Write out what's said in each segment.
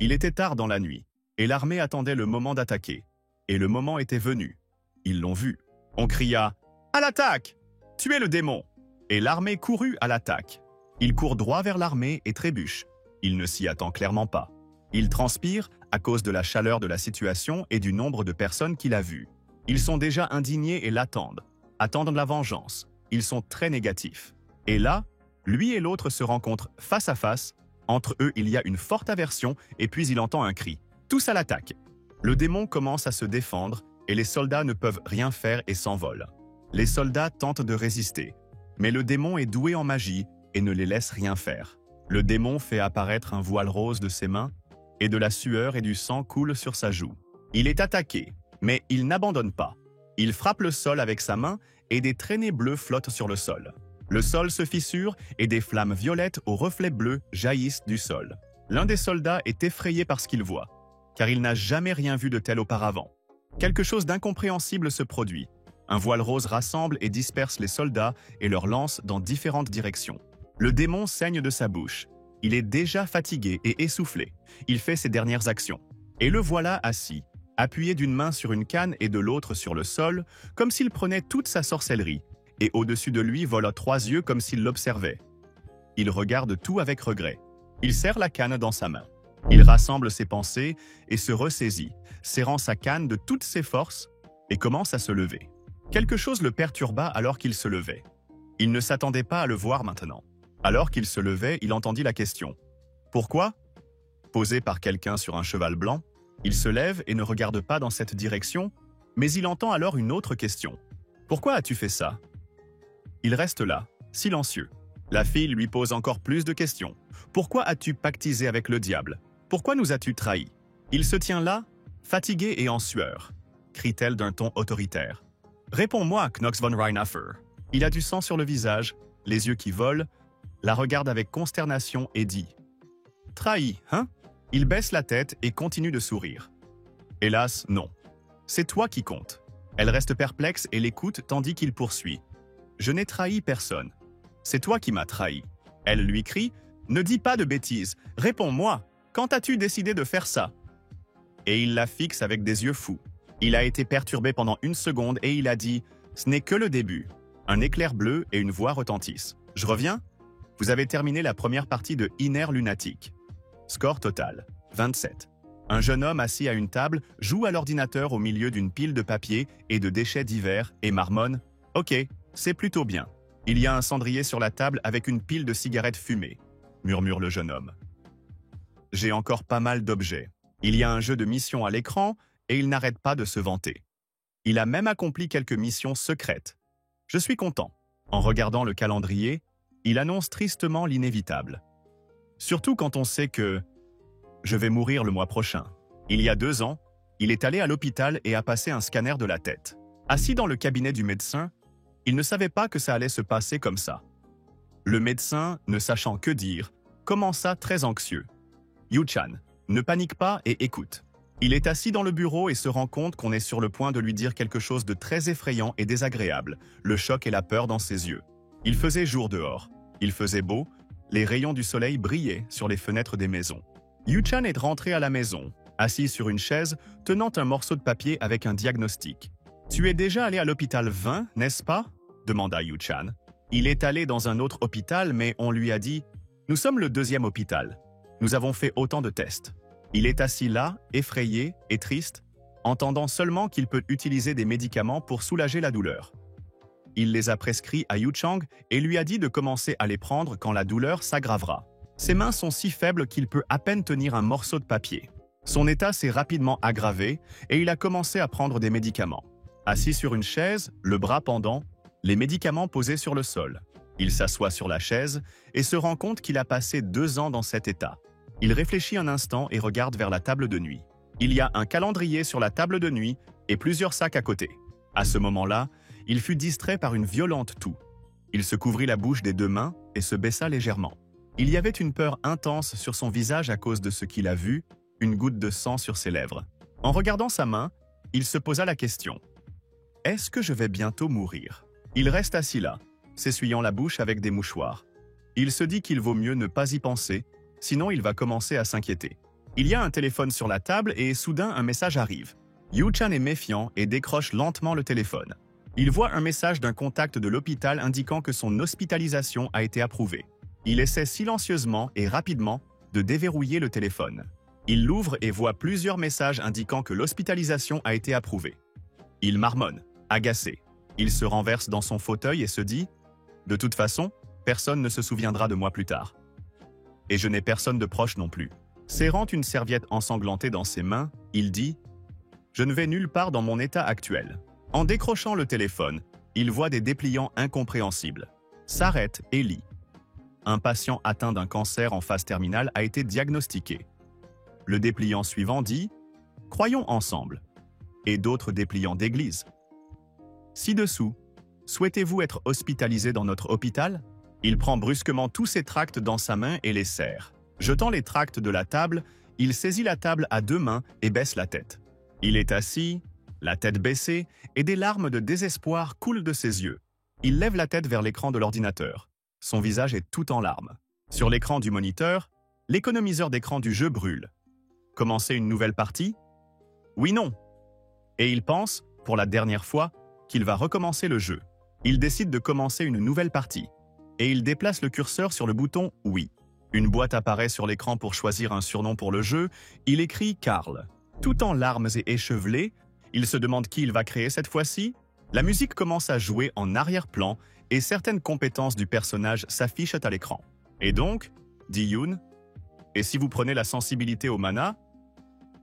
Il était tard dans la nuit, et l'armée attendait le moment d'attaquer. Et le moment était venu. Ils l'ont vu. On cria « À l'attaque ! Tuez le démon !» Et l'armée courut à l'attaque. Il court droit vers l'armée et trébuche. Il ne s'y attend clairement pas. Il transpire à cause de la chaleur de la situation et du nombre de personnes qu'il a vues. Ils sont déjà indignés et l'attendent. Attendent la vengeance. Ils sont très négatifs. Et là, lui et l'autre se rencontrent face à face. Entre eux, il y a une forte aversion et puis il entend un cri. Tous à l'attaque. Le démon commence à se défendre et les soldats ne peuvent rien faire et s'envolent. Les soldats tentent de résister. Mais le démon est doué en magie et ne les laisse rien faire. Le démon fait apparaître un voile rose de ses mains et de la sueur et du sang coulent sur sa joue. Il est attaqué, mais il n'abandonne pas. Il frappe le sol avec sa main et des traînées bleues flottent sur le sol. Le sol se fissure et des flammes violettes aux reflets bleus jaillissent du sol. L'un des soldats est effrayé par ce qu'il voit, car il n'a jamais rien vu de tel auparavant. Quelque chose d'incompréhensible se produit. Un voile rose rassemble et disperse les soldats et leur lance dans différentes directions. Le démon saigne de sa bouche. Il est déjà fatigué et essoufflé. Il fait ses dernières actions. Et le voilà assis, appuyé d'une main sur une canne et de l'autre sur le sol, comme s'il prenait toute sa sorcellerie, et au-dessus de lui volent 3 yeux comme s'il l'observait. Il regarde tout avec regret. Il serre la canne dans sa main. Il rassemble ses pensées et se ressaisit, serrant sa canne de toutes ses forces, et commence à se lever. Quelque chose le perturba alors qu'il se levait. Il ne s'attendait pas à le voir maintenant. Alors qu'il se levait, il entendit la question. « Pourquoi ?» Posée par quelqu'un sur un cheval blanc, il se lève et ne regarde pas dans cette direction, mais il entend alors une autre question. « Pourquoi as-tu fait ça ?» Il reste là, silencieux. La fille lui pose encore plus de questions. « Pourquoi as-tu pactisé avec le diable ? Pourquoi nous as-tu trahis ?» Il se tient là, fatigué et en sueur, crie-t-elle d'un ton autoritaire. « Réponds-moi, Knox von Reinhaffer. » Il a du sang sur le visage, les yeux qui volent, la regarde avec consternation et dit « Trahi, hein ?» Il baisse la tête et continue de sourire. « Hélas, non. C'est toi qui compte. » Elle reste perplexe et l'écoute tandis qu'il poursuit. « Je n'ai trahi personne. C'est toi qui m'as trahi. » Elle lui crie « Ne dis pas de bêtises. Réponds-moi. Quand as-tu décidé de faire ça ?» Et il la fixe avec des yeux fous. Il a été perturbé pendant 1 seconde et il a dit « Ce n'est que le début. » Un éclair bleu et une voix retentissent. « Je reviens ?» Vous avez terminé la première partie de Inner Lunatic. Score total, 27. Un jeune homme assis à une table joue à l'ordinateur au milieu d'une pile de papier et de déchets divers et marmonne « Ok, c'est plutôt bien. Il y a un cendrier sur la table avec une pile de cigarettes fumées. » murmure le jeune homme. « J'ai encore pas mal d'objets. Il y a un jeu de missions à l'écran et il n'arrête pas de se vanter. Il a même accompli quelques missions secrètes. Je suis content. » En regardant le calendrier, il annonce tristement l'inévitable. Surtout quand on sait que « Je vais mourir le mois prochain. » Il y a 2 ans, il est allé à l'hôpital et a passé un scanner de la tête. Assis dans le cabinet du médecin, il ne savait pas que ça allait se passer comme ça. Le médecin, ne sachant que dire, commença très anxieux. « Yu-chan, ne panique pas et écoute. » Il est assis dans le bureau et se rend compte qu'on est sur le point de lui dire quelque chose de très effrayant et désagréable, le choc et la peur dans ses yeux. Il faisait jour dehors. Il faisait beau. Les rayons du soleil brillaient sur les fenêtres des maisons. Yu-chan est rentré à la maison, assis sur une chaise, tenant un morceau de papier avec un diagnostic. « Tu es déjà allé à l'hôpital 20, n'est-ce pas ?» demanda Yu-chan. Il est allé dans un autre hôpital, mais on lui a dit « Nous sommes le 2e hôpital. Nous avons fait autant de tests. » Il est assis là, effrayé et triste, entendant seulement qu'il peut utiliser des médicaments pour soulager la douleur. Il les a prescrits à Yu Chang et lui a dit de commencer à les prendre quand la douleur s'aggravera. Ses mains sont si faibles qu'il peut à peine tenir un morceau de papier. Son état s'est rapidement aggravé et il a commencé à prendre des médicaments. Assis sur une chaise, le bras pendant, les médicaments posés sur le sol. Il s'assoit sur la chaise et se rend compte qu'il a passé 2 ans dans cet état. Il réfléchit un instant et regarde vers la table de nuit. Il y a un calendrier sur la table de nuit et plusieurs sacs à côté. À ce moment-là, il fut distrait par une violente toux. Il se couvrit la bouche des 2 mains et se baissa légèrement. Il y avait une peur intense sur son visage à cause de ce qu'il a vu, une goutte de sang sur ses lèvres. En regardant sa main, il se posa la question. « Est-ce que je vais bientôt mourir ?» Il reste assis là, s'essuyant la bouche avec des mouchoirs. Il se dit qu'il vaut mieux ne pas y penser, sinon il va commencer à s'inquiéter. Il y a un téléphone sur la table et soudain un message arrive. Yu-chan est méfiant et décroche lentement le téléphone. Il voit un message d'un contact de l'hôpital indiquant que son hospitalisation a été approuvée. Il essaie silencieusement et rapidement de déverrouiller le téléphone. Il l'ouvre et voit plusieurs messages indiquant que l'hospitalisation a été approuvée. Il marmonne, agacé. Il se renverse dans son fauteuil et se dit « De toute façon, personne ne se souviendra de moi plus tard. Et je n'ai personne de proche non plus. » Serrant une serviette ensanglantée dans ses mains, il dit « Je ne vais nulle part dans mon état actuel. » En décrochant le téléphone, il voit des dépliants incompréhensibles. S'arrête et lit. Un patient atteint d'un cancer en phase terminale a été diagnostiqué. Le dépliant suivant dit « Croyons ensemble » et d'autres dépliants d'église. Ci-dessous, souhaitez-vous être hospitalisé dans notre hôpital? Il prend brusquement tous ses tracts dans sa main et les serre. Jetant les tracts de la table, il saisit la table à deux mains et baisse la tête. Il est assis, la tête baissée, et des larmes de désespoir coulent de ses yeux. Il lève la tête vers l'écran de l'ordinateur. Son visage est tout en larmes. Sur l'écran du moniteur, l'économiseur d'écran du jeu brûle. Commencer une nouvelle partie? Oui, non. Et il pense, pour la dernière fois, qu'il va recommencer le jeu. Il décide de commencer une nouvelle partie. Et il déplace le curseur sur le bouton « Oui ». Une boîte apparaît sur l'écran pour choisir un surnom pour le jeu. Il écrit « Carl ». Tout en larmes et échevelé, il se demande qui il va créer cette fois-ci. La musique commence à jouer en arrière-plan et certaines compétences du personnage s'affichent à l'écran. Et donc, dit Yoon, et si vous prenez la sensibilité au mana,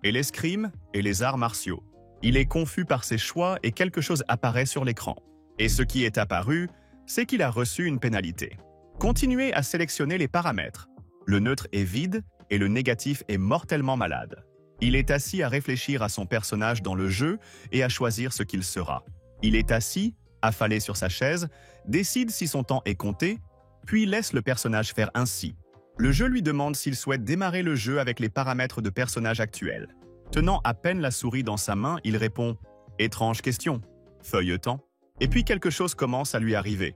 et l'escrime et les arts martiaux. Il est confus par ses choix et quelque chose apparaît sur l'écran. Et ce qui est apparu, c'est qu'il a reçu une pénalité. Continuez à sélectionner les paramètres. Le neutre est vide et le négatif est mortellement malade. Il est assis à réfléchir à son personnage dans le jeu et à choisir ce qu'il sera. Il est assis, affalé sur sa chaise, décide si son temps est compté, puis laisse le personnage faire ainsi. Le jeu lui demande s'il souhaite démarrer le jeu avec les paramètres de personnage actuels. Tenant à peine la souris dans sa main, il répond « Étrange question », feuilletant, et puis quelque chose commence à lui arriver.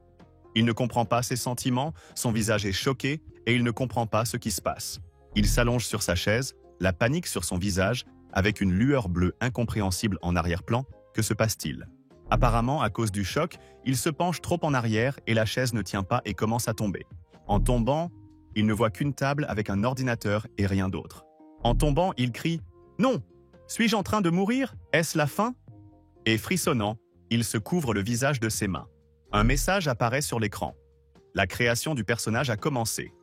Il ne comprend pas ses sentiments, son visage est choqué et il ne comprend pas ce qui se passe. Il s'allonge sur sa chaise, la panique sur son visage, avec une lueur bleue incompréhensible en arrière-plan. Que se passe-t-il? Apparemment, à cause du choc, il se penche trop en arrière et la chaise ne tient pas et commence à tomber. En tombant, il ne voit qu'une table avec un ordinateur et rien d'autre. En tombant, il crie « Non! Suis-je en train de mourir? Est-ce la fin ?» Et frissonnant, il se couvre le visage de ses mains. Un message apparaît sur l'écran. La création du personnage a commencé.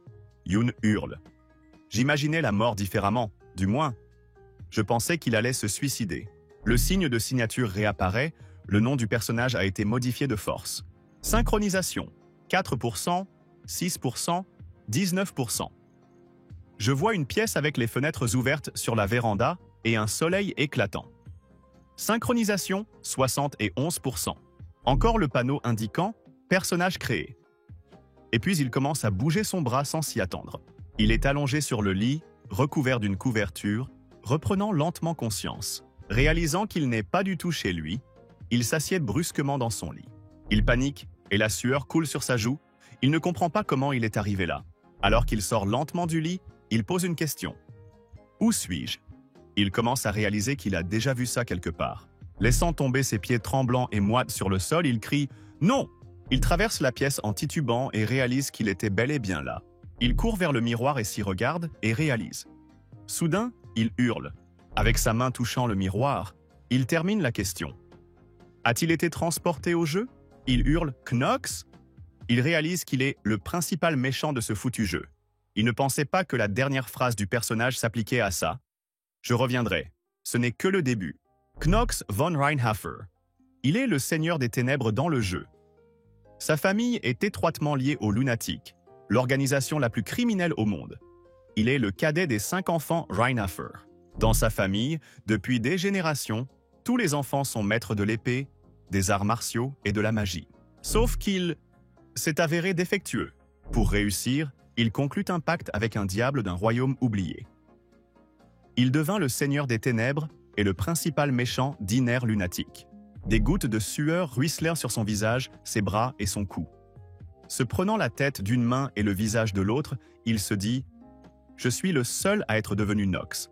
Yoon hurle. J'imaginais la mort différemment, du moins. Je pensais qu'il allait se suicider. Le signe de signature réapparaît, le nom du personnage a été modifié de force. Synchronisation, 4%, 6%, 19%. Je vois une pièce avec les fenêtres ouvertes sur la véranda et un soleil éclatant. Synchronisation, 71%. Encore le panneau indiquant « Personnage créé ». Et puis il commence à bouger son bras sans s'y attendre. Il est allongé sur le lit, recouvert d'une couverture, reprenant lentement conscience. Réalisant qu'il n'est pas du tout chez lui, il s'assied brusquement dans son lit. Il panique et la sueur coule sur sa joue. Il ne comprend pas comment il est arrivé là. Alors qu'il sort lentement du lit, il pose une question. « Où suis-je » Il commence à réaliser qu'il a déjà vu ça quelque part. Laissant tomber ses pieds tremblants et moites sur le sol, il crie « Non !» Il traverse la pièce en titubant et réalise qu'il était bel et bien là. Il court vers le miroir et s'y regarde et réalise. Soudain, il hurle. Avec sa main touchant le miroir, il termine la question. A-t-il été transporté au jeu? Il hurle « Knox ?» Il réalise qu'il est le principal méchant de ce foutu jeu. Il ne pensait pas que la dernière phrase du personnage s'appliquait à ça. « Je reviendrai. Ce n'est que le début. » Knox von Reinhaffer. Il est le seigneur des ténèbres dans le jeu. Sa famille est étroitement liée aux Lunatiques, l'organisation la plus criminelle au monde. Il est le cadet des 5 enfants Reinhaffer. Dans sa famille, depuis des générations, tous les enfants sont maîtres de l'épée, des arts martiaux et de la magie. Sauf qu'il s'est avéré défectueux. Pour réussir, il conclut un pacte avec un diable d'un royaume oublié. Il devint le seigneur des ténèbres et le principal méchant d'Iner lunatique. Des gouttes de sueur ruisselèrent sur son visage, ses bras et son cou. Se prenant la tête d'une main et le visage de l'autre, il se dit « Je suis le seul à être devenu Knox.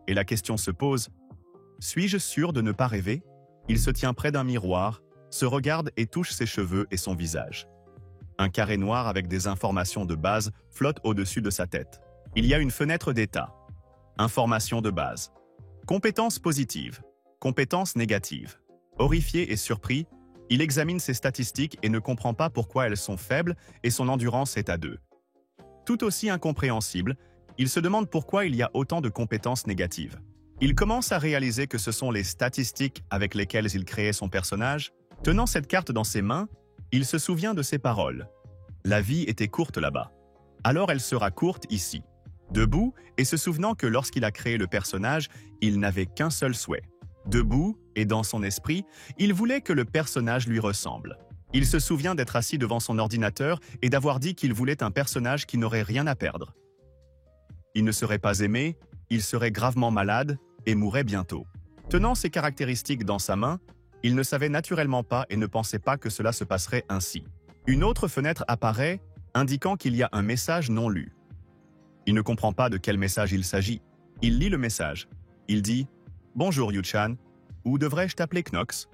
Et la question se pose, suis-je sûr de ne pas rêver? Il se tient près d'un miroir, se regarde et touche ses cheveux et son visage. Un carré noir avec des informations de base flotte au-dessus de sa tête. Il y a une fenêtre d'état. Informations de base. Compétences positives. Compétences négatives. Horrifié et surpris, il examine ses statistiques et ne comprend pas pourquoi elles sont faibles et son endurance est à 2. Tout aussi incompréhensible, il se demande pourquoi il y a autant de compétences négatives. Il commence à réaliser que ce sont les statistiques avec lesquelles il créait son personnage. Tenant cette carte dans ses mains, il se souvient de ses paroles. La vie était courte là-bas. Alors elle sera courte ici. Debout et se souvenant que lorsqu'il a créé le personnage, il n'avait qu'un seul souhait. Debout et dans son esprit, il voulait que le personnage lui ressemble. Il se souvient d'être assis devant son ordinateur et d'avoir dit qu'il voulait un personnage qui n'aurait rien à perdre. Il ne serait pas aimé, il serait gravement malade et mourrait bientôt. Tenant ces caractéristiques dans sa main, il ne savait naturellement pas et ne pensait pas que cela se passerait ainsi. Une autre fenêtre apparaît, indiquant qu'il y a un message non lu. Il ne comprend pas de quel message il s'agit. Il lit le message. Il dit « Bonjour Yu-chan, ou devrais-je t'appeler Knox ?»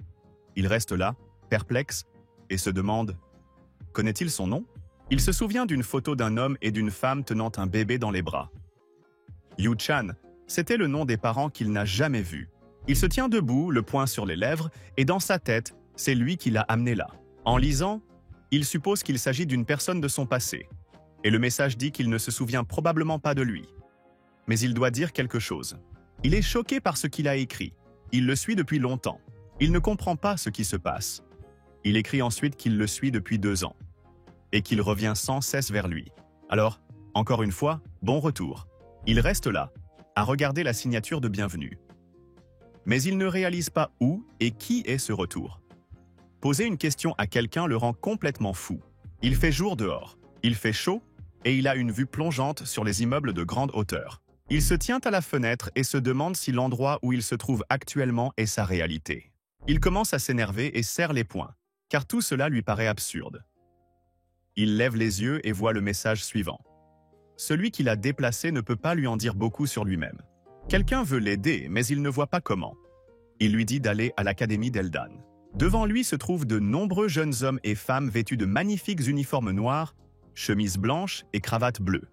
Il reste là, perplexe, et se demande « Connaît-il son nom ?» Il se souvient d'une photo d'un homme et d'une femme tenant un bébé dans les bras. Yu-chan, c'était le nom des parents qu'il n'a jamais vus. Il se tient debout, le poing sur les lèvres, et dans sa tête, c'est lui qui l'a amené là. En lisant, il suppose qu'il s'agit d'une personne de son passé. Et le message dit qu'il ne se souvient probablement pas de lui. Mais il doit dire quelque chose. Il est choqué par ce qu'il a écrit. Il le suit depuis longtemps. Il ne comprend pas ce qui se passe. Il écrit ensuite qu'il le suit depuis 2 ans. Et qu'il revient sans cesse vers lui. Alors, encore une fois, bon retour. Il reste là, à regarder la signature de bienvenue. Mais il ne réalise pas où et qui est ce retour. Poser une question à quelqu'un le rend complètement fou. Il fait jour dehors, il fait chaud, et il a une vue plongeante sur les immeubles de grande hauteur. Il se tient à la fenêtre et se demande si l'endroit où il se trouve actuellement est sa réalité. Il commence à s'énerver et serre les poings, car tout cela lui paraît absurde. Il lève les yeux et voit le message suivant. Celui qui l'a déplacé ne peut pas lui en dire beaucoup sur lui-même. Quelqu'un veut l'aider, mais il ne voit pas comment. Il lui dit d'aller à l'académie d'Eldan. Devant lui se trouvent de nombreux jeunes hommes et femmes vêtus de magnifiques uniformes noirs, chemises blanches et cravates bleues.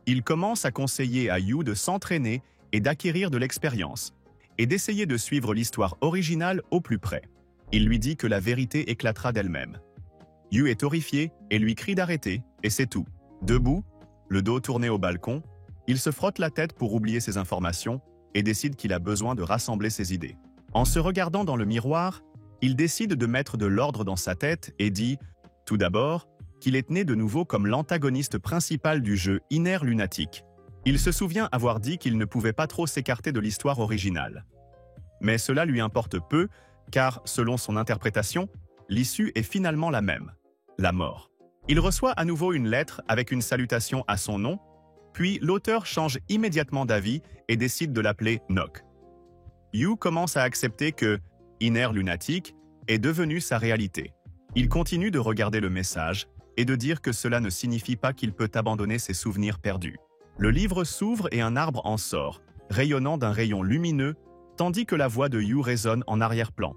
Il commence à conseiller à Yu de s'entraîner et d'acquérir de l'expérience, et d'essayer de suivre l'histoire originale au plus près. Il lui dit que la vérité éclatera d'elle-même. Yu est horrifié et lui crie d'arrêter, et c'est tout. Debout, le dos tourné au balcon, il se frotte la tête pour oublier ses informations et décide qu'il a besoin de rassembler ses idées. En se regardant dans le miroir, il décide de mettre de l'ordre dans sa tête et dit, tout d'abord, qu'il est né de nouveau comme l'antagoniste principal du jeu Inner Lunatic. Il se souvient avoir dit qu'il ne pouvait pas trop s'écarter de l'histoire originale. Mais cela lui importe peu, car, selon son interprétation, l'issue est finalement la même, la mort. Il reçoit à nouveau une lettre avec une salutation à son nom, puis l'auteur change immédiatement d'avis et décide de l'appeler Nock. Yu commence à accepter que Inner Lunatic est devenu sa réalité. Il continue de regarder le message et de dire que cela ne signifie pas qu'il peut abandonner ses souvenirs perdus. Le livre s'ouvre et un arbre en sort, rayonnant d'un rayon lumineux, tandis que la voix de Yu résonne en arrière-plan.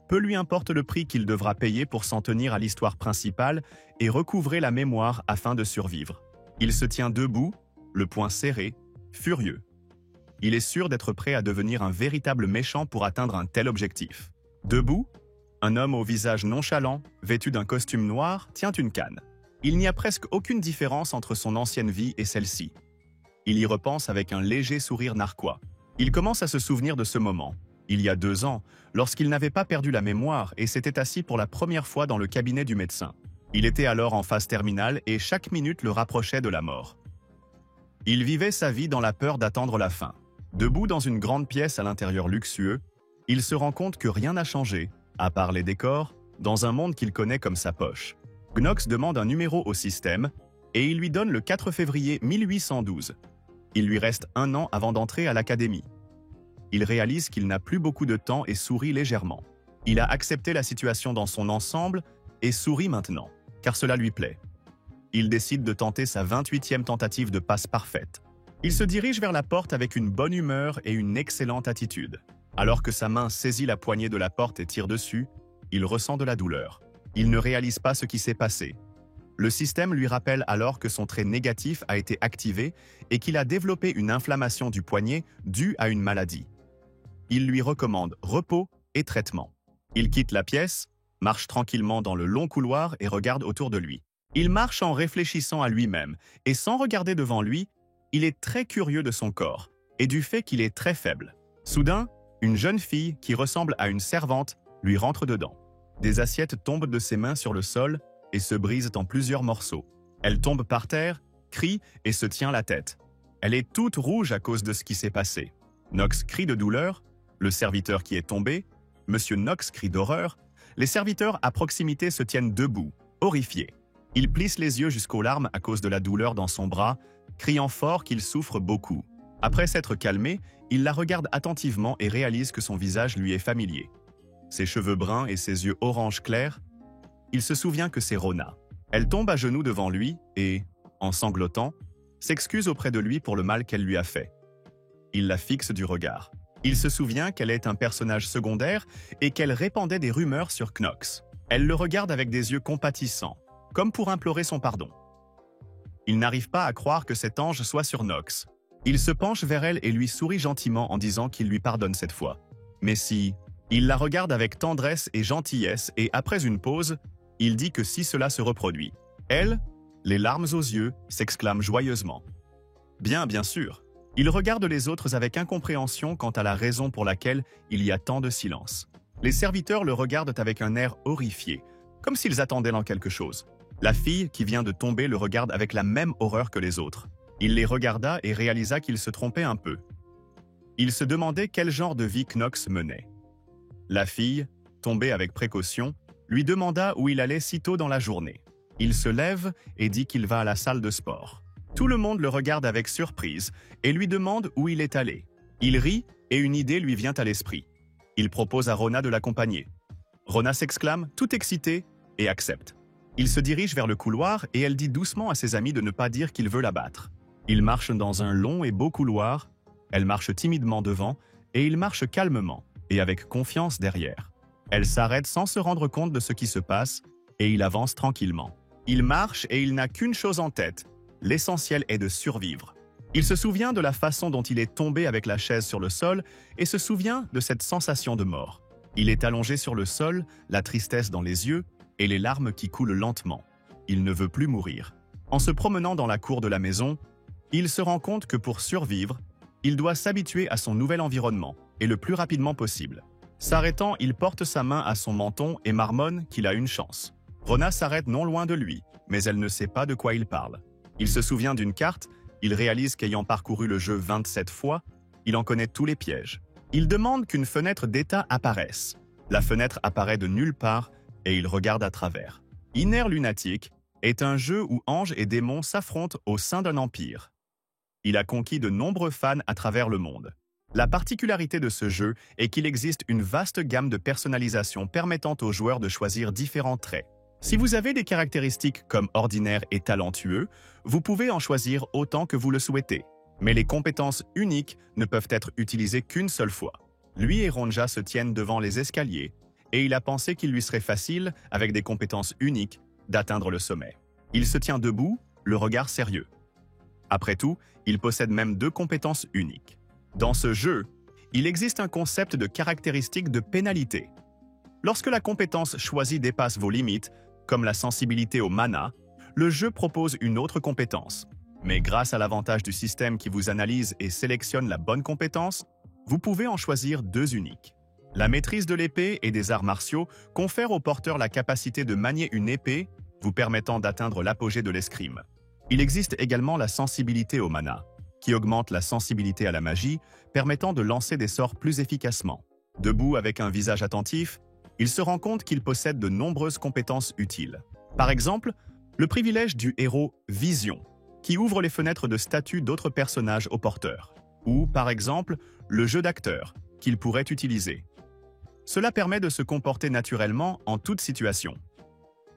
Peu lui importe le prix qu'il devra payer pour s'en tenir à l'histoire principale et recouvrer la mémoire afin de survivre. Il se tient debout, le poing serré, furieux. Il est sûr d'être prêt à devenir un véritable méchant pour atteindre un tel objectif. Debout, un homme au visage nonchalant, vêtu d'un costume noir, tient une canne. Il n'y a presque aucune différence entre son ancienne vie et celle-ci. Il y repense avec un léger sourire narquois. Il commence à se souvenir de ce moment, il y a 2 ans, lorsqu'il n'avait pas perdu la mémoire et s'était assis pour la première fois dans le cabinet du médecin. Il était alors en phase terminale et chaque minute le rapprochait de la mort. Il vivait sa vie dans la peur d'attendre la fin. Debout dans une grande pièce à l'intérieur luxueux, il se rend compte que rien n'a changé, à part les décors, dans un monde qu'il connaît comme sa poche. Knox demande un numéro au système et il lui donne le 4 février 1812. Il lui reste 1 an avant d'entrer à l'académie. Il réalise qu'il n'a plus beaucoup de temps et sourit légèrement. Il a accepté la situation dans son ensemble et sourit maintenant, car cela lui plaît. Il décide de tenter sa 28e tentative de passe parfaite. Il se dirige vers la porte avec une bonne humeur et une excellente attitude. Alors que sa main saisit la poignée de la porte et tire dessus, il ressent de la douleur. Il ne réalise pas ce qui s'est passé. Le système lui rappelle alors que son trait négatif a été activé et qu'il a développé une inflammation du poignet due à une maladie. Il lui recommande repos et traitement. Il quitte la pièce, marche tranquillement dans le long couloir et regarde autour de lui. Il marche en réfléchissant à lui-même et sans regarder devant lui, il est très curieux de son corps et du fait qu'il est très faible. Soudain, une jeune fille qui ressemble à une servante lui rentre dedans. Des assiettes tombent de ses mains sur le sol et se brisent en plusieurs morceaux. Elle tombe par terre, crie et se tient la tête. Elle est toute rouge à cause de ce qui s'est passé. Knox crie de douleur, le serviteur qui est tombé, Monsieur Knox crie d'horreur. Les serviteurs à proximité se tiennent debout, horrifiés. Il plisse les yeux jusqu'aux larmes à cause de la douleur dans son bras, criant fort qu'il souffre beaucoup. Après s'être calmé, il la regarde attentivement et réalise que son visage lui est familier. Ses cheveux bruns et ses yeux orange clair, il se souvient que c'est Rona. Elle tombe à genoux devant lui et, en sanglotant, s'excuse auprès de lui pour le mal qu'elle lui a fait. Il la fixe du regard. Il se souvient qu'elle est un personnage secondaire et qu'elle répandait des rumeurs sur Knox. Elle le regarde avec des yeux compatissants, comme pour implorer son pardon. Il n'arrive pas à croire que cet ange soit sur Knox. Il se penche vers elle et lui sourit gentiment en disant qu'il lui pardonne cette fois. Mais si, il la regarde avec tendresse et gentillesse et après une pause, il dit que si cela se reproduit, elle, les larmes aux yeux, s'exclame joyeusement. Bien sûr. Il regarde les autres avec incompréhension quant à la raison pour laquelle il y a tant de silence. Les serviteurs le regardent avec un air horrifié, comme s'ils attendaient dans quelque chose. La fille qui vient de tomber le regarde avec la même horreur que les autres. Il les regarda et réalisa qu'il se trompait un peu. Il se demandait quel genre de vie Knox menait. La fille, tombée avec précaution, lui demanda où il allait si tôt dans la journée. Il se lève et dit qu'il va à la salle de sport. Tout le monde le regarde avec surprise et lui demande où il est allé. Il rit et une idée lui vient à l'esprit. Il propose à Rona de l'accompagner. Rona s'exclame, tout excitée, et accepte. Il se dirige vers le couloir et elle dit doucement à ses amis de ne pas dire qu'il veut la battre. Il marche dans un long et beau couloir, elle marche timidement devant et il marche calmement et avec confiance derrière. Elle s'arrête sans se rendre compte de ce qui se passe et il avance tranquillement. Il marche et il n'a qu'une chose en tête, l'essentiel est de survivre. Il se souvient de la façon dont il est tombé avec la chaise sur le sol et se souvient de cette sensation de mort. Il est allongé sur le sol, la tristesse dans les yeux et les larmes qui coulent lentement. Il ne veut plus mourir. En se promenant dans la cour de la maison, il se rend compte que pour survivre, il doit s'habituer à son nouvel environnement, et le plus rapidement possible. S'arrêtant, il porte sa main à son menton et marmonne qu'il a une chance. Rona s'arrête non loin de lui, mais elle ne sait pas de quoi il parle. Il se souvient d'une carte, il réalise qu'ayant parcouru le jeu 27 fois, il en connaît tous les pièges. Il demande qu'une fenêtre d'état apparaisse. La fenêtre apparaît de nulle part et il regarde à travers. Inner Lunatic est un jeu où anges et démons s'affrontent au sein d'un empire. Il a conquis de nombreux fans à travers le monde. La particularité de ce jeu est qu'il existe une vaste gamme de personnalisation permettant aux joueurs de choisir différents traits. Si vous avez des caractéristiques comme ordinaire et talentueux, vous pouvez en choisir autant que vous le souhaitez. Mais les compétences uniques ne peuvent être utilisées qu'une seule fois. Lui et Ronja se tiennent devant les escaliers, et il a pensé qu'il lui serait facile, avec des compétences uniques, d'atteindre le sommet. Il se tient debout, le regard sérieux. Après tout, il possède même 2 compétences uniques. Dans ce jeu, il existe un concept de caractéristique de pénalité. Lorsque la compétence choisie dépasse vos limites, comme la sensibilité au mana, le jeu propose une autre compétence. Mais grâce à l'avantage du système qui vous analyse et sélectionne la bonne compétence, vous pouvez en choisir 2 uniques. La maîtrise de l'épée et des arts martiaux confère au porteur la capacité de manier une épée, vous permettant d'atteindre l'apogée de l'escrime. Il existe également la sensibilité au mana, qui augmente la sensibilité à la magie, permettant de lancer des sorts plus efficacement. Debout avec un visage attentif, il se rend compte qu'il possède de nombreuses compétences utiles. Par exemple, le privilège du héros Vision, qui ouvre les fenêtres de statut d'autres personnages au porteur. Ou, par exemple, le jeu d'acteur, qu'il pourrait utiliser. Cela permet de se comporter naturellement en toute situation.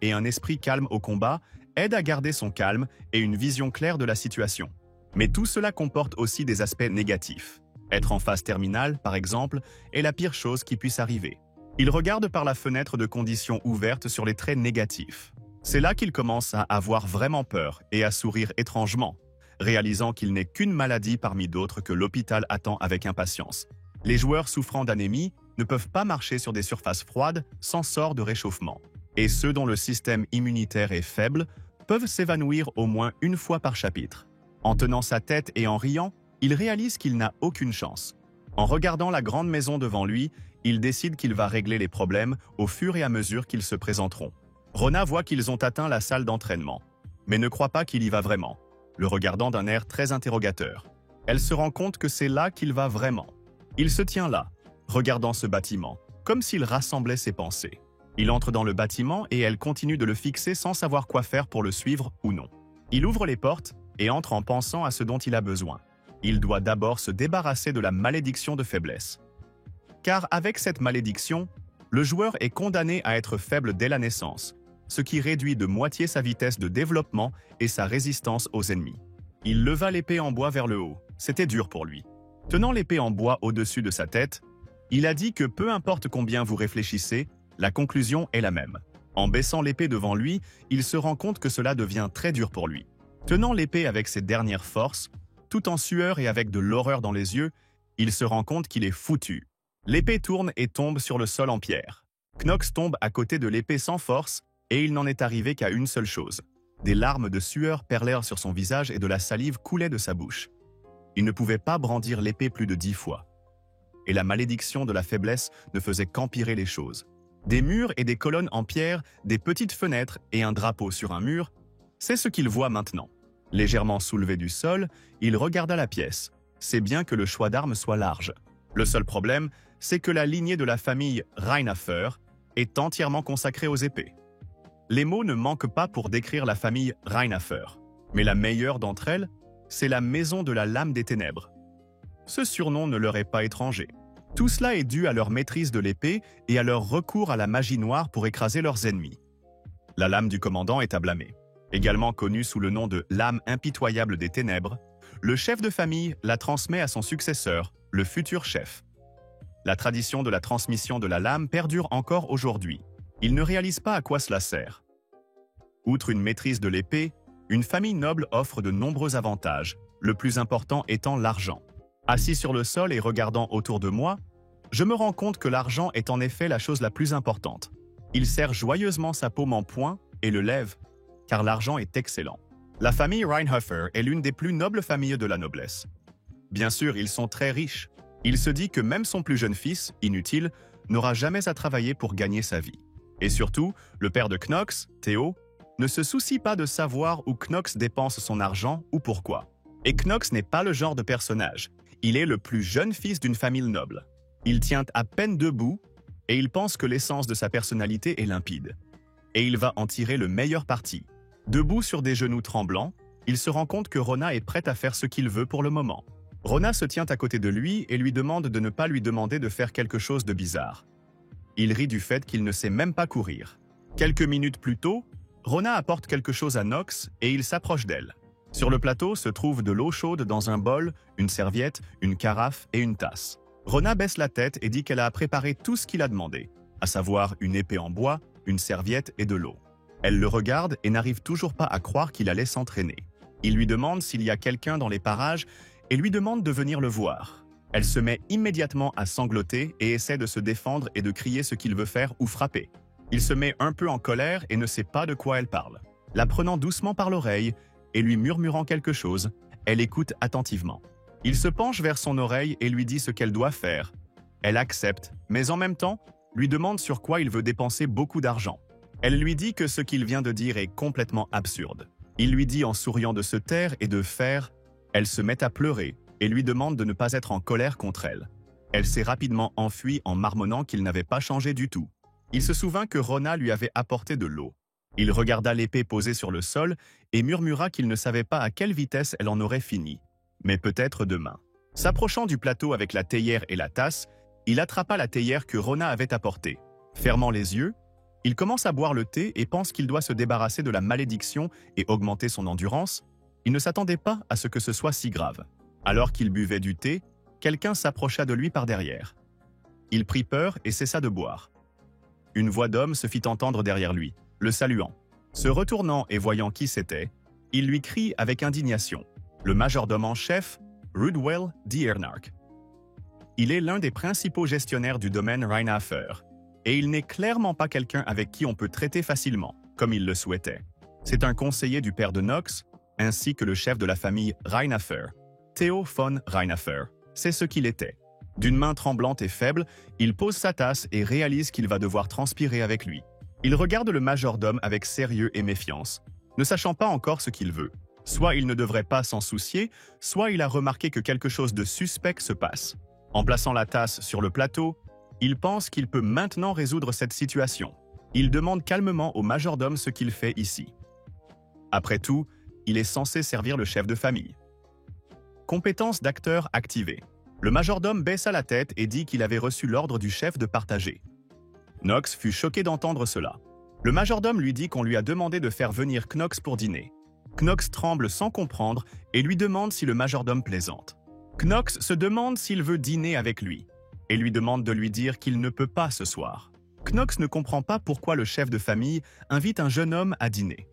Et un esprit calme au combat aide à garder son calme et une vision claire de la situation. Mais tout cela comporte aussi des aspects négatifs. Être en phase terminale, par exemple, est la pire chose qui puisse arriver. Il regarde par la fenêtre de conditions ouvertes sur les traits négatifs. C'est là qu'il commence à avoir vraiment peur et à sourire étrangement, réalisant qu'il n'est qu'une maladie parmi d'autres que l'hôpital attend avec impatience. Les joueurs souffrant d'anémie ne peuvent pas marcher sur des surfaces froides sans sort de réchauffement. Et ceux dont le système immunitaire est faible peuvent s'évanouir au moins une fois par chapitre. En tenant sa tête et en riant, il réalise qu'il n'a aucune chance. En regardant la grande maison devant lui, il décide qu'il va régler les problèmes au fur et à mesure qu'ils se présenteront. Rona voit qu'ils ont atteint la salle d'entraînement, mais ne croit pas qu'il y va vraiment, le regardant d'un air très interrogateur. Elle se rend compte que c'est là qu'il va vraiment. Il se tient là, regardant ce bâtiment, comme s'il rassemblait ses pensées. Il entre dans le bâtiment et elle continue de le fixer sans savoir quoi faire pour le suivre ou non. Il ouvre les portes et entre en pensant à ce dont il a besoin. Il doit d'abord se débarrasser de la malédiction de faiblesse. Car avec cette malédiction, le joueur est condamné à être faible dès la naissance, ce qui réduit de moitié sa vitesse de développement et sa résistance aux ennemis. Il leva l'épée en bois vers le haut. C'était dur pour lui. Tenant l'épée en bois au-dessus de sa tête, il a dit que peu importe combien vous réfléchissez, la conclusion est la même. En baissant l'épée devant lui, il se rend compte que cela devient très dur pour lui. Tenant l'épée avec ses dernières forces, tout en sueur et avec de l'horreur dans les yeux, il se rend compte qu'il est foutu. L'épée tourne et tombe sur le sol en pierre. Knox tombe à côté de l'épée sans force et il n'en est arrivé qu'à une seule chose. Des larmes de sueur perlèrent sur son visage et de la salive coulait de sa bouche. Il ne pouvait pas brandir l'épée plus de 10 fois. Et la malédiction de la faiblesse ne faisait qu'empirer les choses. Des murs et des colonnes en pierre, des petites fenêtres et un drapeau sur un mur, c'est ce qu'il voit maintenant. Légèrement soulevé du sol, il regarda la pièce. C'est bien que le choix d'armes soit large. Le seul problème, c'est que la lignée de la famille Rheinaffer est entièrement consacrée aux épées. Les mots ne manquent pas pour décrire la famille Rheinaffer, mais la meilleure d'entre elles, c'est la maison de la lame des ténèbres. Ce surnom ne leur est pas étranger. Tout cela est dû à leur maîtrise de l'épée et à leur recours à la magie noire pour écraser leurs ennemis. La lame du commandant est à blâmer. Également connue sous le nom de lame impitoyable des ténèbres, le chef de famille la transmet à son successeur, le futur chef. La tradition de la transmission de la lame perdure encore aujourd'hui. Il ne réalise pas à quoi cela sert. Outre une maîtrise de l'épée, une famille noble offre de nombreux avantages, le plus important étant l'argent. Assis sur le sol et regardant autour de moi, je me rends compte que l'argent est en effet la chose la plus importante. Il serre joyeusement sa paume en poing et le lève, car l'argent est excellent. La famille Rheinaffer est l'une des plus nobles familles de la noblesse. Bien sûr, ils sont très riches. Il se dit que même son plus jeune fils, inutile, n'aura jamais à travailler pour gagner sa vie. Et surtout, le père de Knox, Théo, ne se soucie pas de savoir où Knox dépense son argent ou pourquoi. Et Knox n'est pas le genre de personnage. Il est le plus jeune fils d'une famille noble. Il tient à peine debout et il pense que l'essence de sa personnalité est limpide. Et il va en tirer le meilleur parti. Debout sur des genoux tremblants, il se rend compte que Rona est prête à faire ce qu'il veut pour le moment. Rona se tient à côté de lui et lui demande de ne pas lui demander de faire quelque chose de bizarre. Il rit du fait qu'il ne sait même pas courir. Quelques minutes plus tôt, Rona apporte quelque chose à Knox et il s'approche d'elle. Sur le plateau se trouve de l'eau chaude dans un bol, une serviette, une carafe et une tasse. Rona baisse la tête et dit qu'elle a préparé tout ce qu'il a demandé, à savoir une épée en bois, une serviette et de l'eau. Elle le regarde et n'arrive toujours pas à croire qu'il allait s'entraîner. Il lui demande s'il y a quelqu'un dans les parages et lui demande de venir le voir. Elle se met immédiatement à sangloter et essaie de se défendre et de crier ce qu'il veut faire ou frapper. Il se met un peu en colère et ne sait pas de quoi elle parle. La prenant doucement par l'oreille et lui murmurant quelque chose, elle écoute attentivement. Il se penche vers son oreille et lui dit ce qu'elle doit faire. Elle accepte, mais en même temps, lui demande sur quoi il veut dépenser beaucoup d'argent. Elle lui dit que ce qu'il vient de dire est complètement absurde. Il lui dit en souriant de se taire et de faire. Elle se met à pleurer et lui demande de ne pas être en colère contre elle. Elle s'est rapidement enfuie en marmonnant qu'il n'avait pas changé du tout. Il se souvint que Rona lui avait apporté de l'eau. Il regarda l'épée posée sur le sol et murmura qu'il ne savait pas à quelle vitesse elle en aurait fini. Mais peut-être demain. S'approchant du plateau avec la théière et la tasse, il attrapa la théière que Rona avait apportée. Fermant les yeux, il commence à boire le thé et pense qu'il doit se débarrasser de la malédiction et augmenter son endurance, Il ne s'attendait pas à ce que ce soit si grave. Alors qu'il buvait du thé, quelqu'un s'approcha de lui par derrière. Il prit peur et cessa de boire. Une voix d'homme se fit entendre derrière lui, le saluant. Se retournant et voyant qui c'était, il lui crie avec indignation. Le majordome en chef, Rudwell Diernark. Il est l'un des principaux gestionnaires du domaine Rheinhafer, et il n'est clairement pas quelqu'un avec qui on peut traiter facilement, comme il le souhaitait. C'est un conseiller du père de Knox, ainsi que le chef de la famille Rheinhafer, Theo von Rheinhafer. C'est ce qu'il était. D'une main tremblante et faible, il pose sa tasse et réalise qu'il va devoir transpirer avec lui. Il regarde le majordome avec sérieux et méfiance, ne sachant pas encore ce qu'il veut. Soit il ne devrait pas s'en soucier, soit il a remarqué que quelque chose de suspect se passe. En plaçant la tasse sur le plateau, il pense qu'il peut maintenant résoudre cette situation. Il demande calmement au majordome ce qu'il fait ici. Après tout, il est censé servir le chef de famille. Compétence d'acteur activée. Le majordome baissa la tête et dit qu'il avait reçu l'ordre du chef de partager. Knox fut choqué d'entendre cela. Le majordome lui dit qu'on lui a demandé de faire venir Knox pour dîner. Knox tremble sans comprendre et lui demande si le majordome plaisante. Knox se demande s'il veut dîner avec lui et lui demande de lui dire qu'il ne peut pas ce soir. Knox ne comprend pas pourquoi le chef de famille invite un jeune homme à dîner.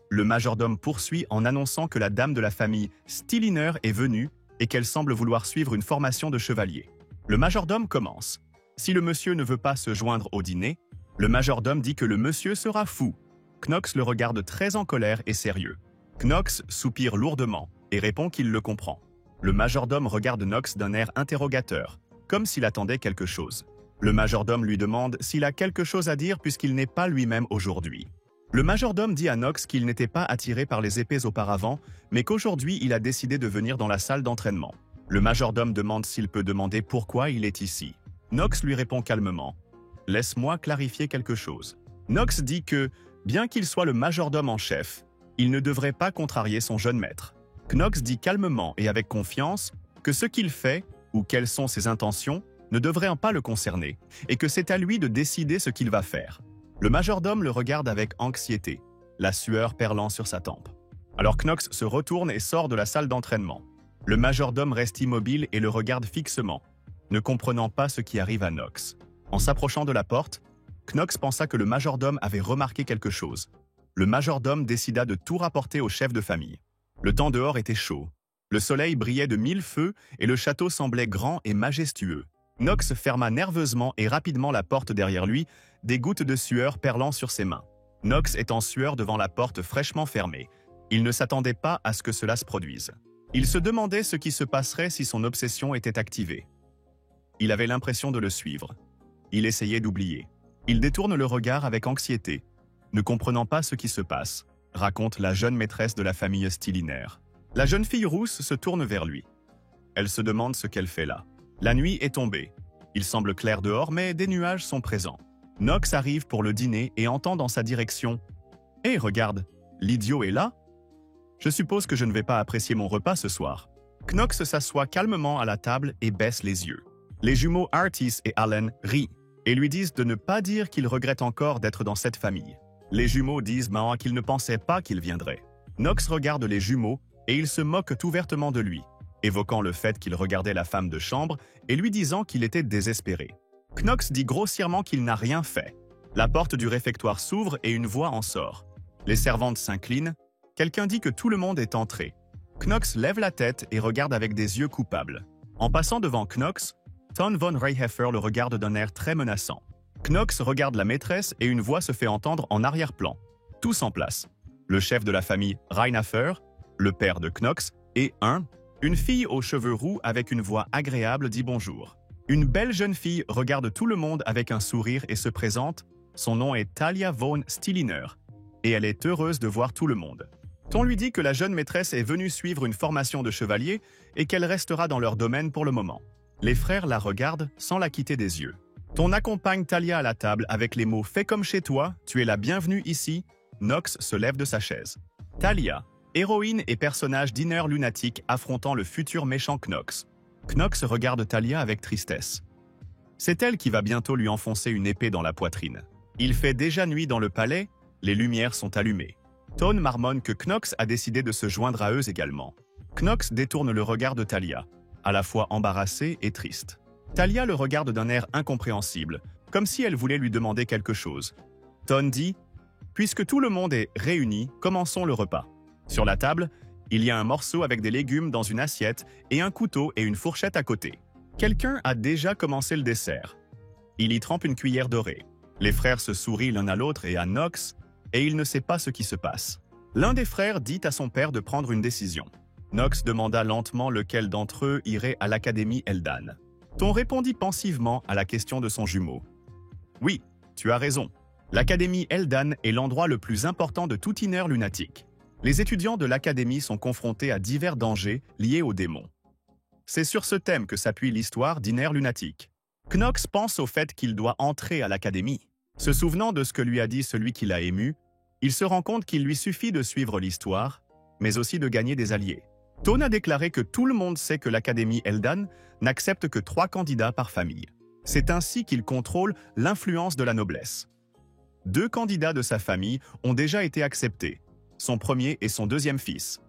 Le majordome poursuit en annonçant que la dame de la famille Stilliner est venue et qu'elle semble vouloir suivre une formation de chevalier. Le majordome commence. Si le monsieur ne veut pas se joindre au dîner, le majordome dit que le monsieur sera fou. Knox le regarde très en colère et sérieux. Knox soupire lourdement et répond qu'il le comprend. Le majordome regarde Knox d'un air interrogateur, comme s'il attendait quelque chose. Le majordome lui demande s'il a quelque chose à dire puisqu'il n'est pas lui-même aujourd'hui. Le majordome dit à Knox qu'il n'était pas attiré par les épées auparavant, mais qu'aujourd'hui il a décidé de venir dans la salle d'entraînement. Le majordome demande s'il peut demander pourquoi il est ici. Knox lui répond calmement « Laisse-moi clarifier quelque chose ». Knox dit que, bien qu'il soit le majordome en chef, il ne devrait pas contrarier son jeune maître. Knox dit calmement et avec confiance que ce qu'il fait, ou quelles sont ses intentions, ne devrait pas le concerner, et que c'est à lui de décider ce qu'il va faire. Le majordome le regarde avec anxiété, la sueur perlant sur sa tempe. Alors Knox se retourne et sort de la salle d'entraînement. Le majordome reste immobile et le regarde fixement, ne comprenant pas ce qui arrive à Knox. En s'approchant de la porte, Knox pensa que le majordome avait remarqué quelque chose. Le majordome décida de tout rapporter au chef de famille. Le temps dehors était chaud. Le soleil brillait de mille feux et le château semblait grand et majestueux. Knox ferma nerveusement et rapidement la porte derrière lui, des gouttes de sueur perlant sur ses mains. Knox est en sueur devant la porte fraîchement fermée. Il ne s'attendait pas à ce que cela se produise. Il se demandait ce qui se passerait si son obsession était activée. Il avait l'impression de le suivre. Il essayait d'oublier. Il détourne le regard avec anxiété, ne comprenant pas ce qui se passe, raconte la jeune maîtresse de la famille Stilliner. La jeune fille rousse se tourne vers lui. Elle se demande ce qu'elle fait là. La nuit est tombée. Il semble clair dehors, mais des nuages sont présents. Knox arrive pour le dîner et entend dans sa direction « Hé, regarde, l'idiot est là ?» Je suppose que je ne vais pas apprécier mon repas ce soir. Knox s'assoit calmement à la table et baisse les yeux. Les jumeaux Artis et Allen rient et lui disent de ne pas dire qu'ils regrettent encore d'être dans cette famille. Les jumeaux disent qu'ils ne pensaient pas qu'il viendrait. Knox regarde les jumeaux et ils se moquent ouvertement de lui, évoquant le fait qu'il regardait la femme de chambre et lui disant qu'il était désespéré. Knox dit grossièrement qu'il n'a rien fait. La porte du réfectoire s'ouvre et une voix en sort. Les servantes s'inclinent. Quelqu'un dit que tout le monde est entré. Knox lève la tête et regarde avec des yeux coupables. En passant devant Knox, Ton von Rheinhafer le regarde d'un air très menaçant. Knox regarde la maîtresse et une voix se fait entendre en arrière-plan. Tous en place. Le chef de la famille Rheinhafer, le père de Knox, et une fille aux cheveux roux avec une voix agréable dit bonjour. Une belle jeune fille regarde tout le monde avec un sourire et se présente. Son nom est Talia von Stilliner, et elle est heureuse de voir tout le monde. Ton lui dit que la jeune maîtresse est venue suivre une formation de chevalier et qu'elle restera dans leur domaine pour le moment. Les frères la regardent sans la quitter des yeux. Ton accompagne Talia à la table avec les mots « Fais comme chez toi, tu es la bienvenue ici ». Knox se lève de sa chaise. Talia, héroïne et personnage d'inner lunatique affrontant le futur méchant Knox. Knox regarde Talia avec tristesse. C'est elle qui va bientôt lui enfoncer une épée dans la poitrine. Il fait déjà nuit dans le palais, les lumières sont allumées. Tone marmonne que Knox a décidé de se joindre à eux également. Knox détourne le regard de Talia, à la fois embarrassée et triste. Talia le regarde d'un air incompréhensible, comme si elle voulait lui demander quelque chose. Tone dit « Puisque tout le monde est réuni, commençons le repas. » Sur la table, il y a un morceau avec des légumes dans une assiette et un couteau et une fourchette à côté. Quelqu'un a déjà commencé le dessert. Il y trempe une cuillère dorée. Les frères se sourient l'un à l'autre et à Knox, et il ne sait pas ce qui se passe. L'un des frères dit à son père de prendre une décision. Knox demanda lentement lequel d'entre eux irait à l'Académie Eldan. Ton répondit pensivement à la question de son jumeau. « Oui, tu as raison. L'Académie Eldan est l'endroit le plus important de tout Inner lunatique. Les étudiants de l'Académie sont confrontés à divers dangers liés aux démons. C'est sur ce thème que s'appuie l'histoire d'Inner lunatique. Knox pense au fait qu'il doit entrer à l'Académie. Se souvenant de ce que lui a dit celui qui l'a ému, il se rend compte qu'il lui suffit de suivre l'histoire, mais aussi de gagner des alliés. Tone a déclaré que tout le monde sait que l'Académie Eldan n'accepte que 3 candidats par famille. C'est ainsi qu'il contrôle l'influence de la noblesse. 2 candidats de sa famille ont déjà été acceptés, son premier et son deuxième fils.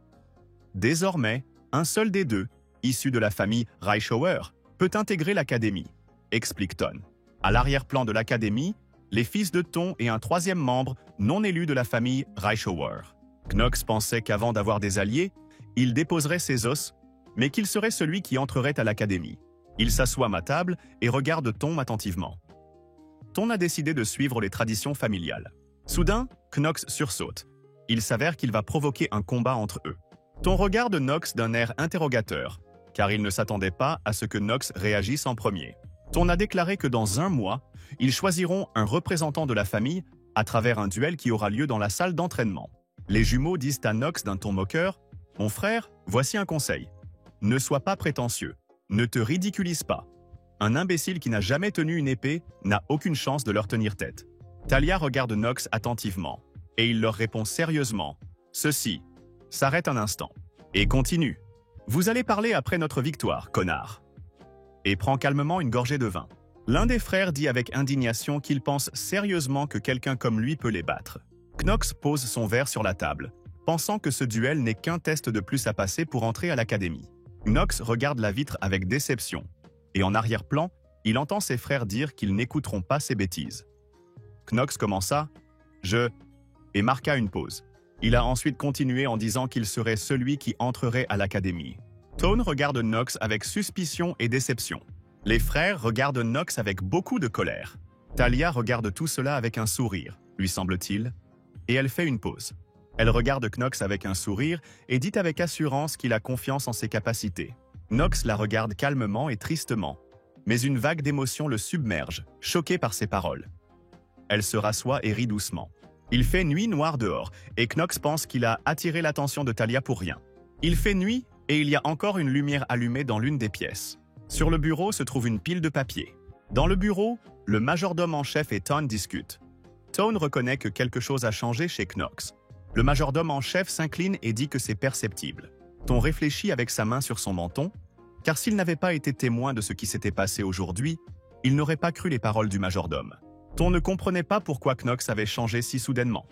Désormais, un seul des 2, issu de la famille Reichauer, peut intégrer l'Académie, explique Tone. À l'arrière-plan de l'Académie, les fils de Ton et un 3e membre non élu de la famille Reichauer. Knox pensait qu'avant d'avoir des alliés, il déposerait ses os, mais qu'il serait celui qui entrerait à l'Académie. Il s'assoit à table et regarde Ton attentivement. Ton a décidé de suivre les traditions familiales. Soudain, Knox sursaute. Il s'avère qu'il va provoquer un combat entre eux. Ton regarde Knox d'un air interrogateur, car il ne s'attendait pas à ce que Knox réagisse en premier. Ton a déclaré que dans 1 mois, ils choisiront un représentant de la famille à travers un duel qui aura lieu dans la salle d'entraînement. Les jumeaux disent à Knox d'un ton moqueur « Mon frère, voici un conseil. Ne sois pas prétentieux. Ne te ridiculise pas. Un imbécile qui n'a jamais tenu une épée n'a aucune chance de leur tenir tête. » Talia regarde Knox attentivement, et il leur répond sérieusement « Ceci s'arrête un instant. Et continue. Vous allez parler après notre victoire, connard. » Et prend calmement une gorgée de vin. L'un des frères dit avec indignation qu'il pense sérieusement que quelqu'un comme lui peut les battre. Knox pose son verre sur la table, pensant que ce duel n'est qu'un test de plus à passer pour entrer à l'Académie. Knox regarde la vitre avec déception, et en arrière-plan, il entend ses frères dire qu'ils n'écouteront pas ces bêtises. Knox commença « Je » et marqua une pause. Il a ensuite continué en disant qu'il serait celui qui entrerait à l'Académie. Tone regarde Knox avec suspicion et déception. Les frères regardent Knox avec beaucoup de colère. Talia regarde tout cela avec un sourire, lui semble-t-il, et elle fait une pause. Elle regarde Knox avec un sourire et dit avec assurance qu'il a confiance en ses capacités. Knox la regarde calmement et tristement, mais une vague d'émotion le submerge, choqué par ses paroles. Elle se rassoit et rit doucement. Il fait nuit noire dehors, et Knox pense qu'il a attiré l'attention de Talia pour rien. Il fait nuit, et il y a encore une lumière allumée dans l'une des pièces. Sur le bureau se trouve une pile de papier. Dans le bureau, le majordome en chef et Tone discutent. Tone reconnaît que quelque chose a changé chez Knox. Le majordome en chef s'incline et dit que c'est perceptible. Ton réfléchit avec sa main sur son menton, car s'il n'avait pas été témoin de ce qui s'était passé aujourd'hui, il n'aurait pas cru les paroles du majordome. Ton ne comprenait pas pourquoi Knox avait changé si soudainement.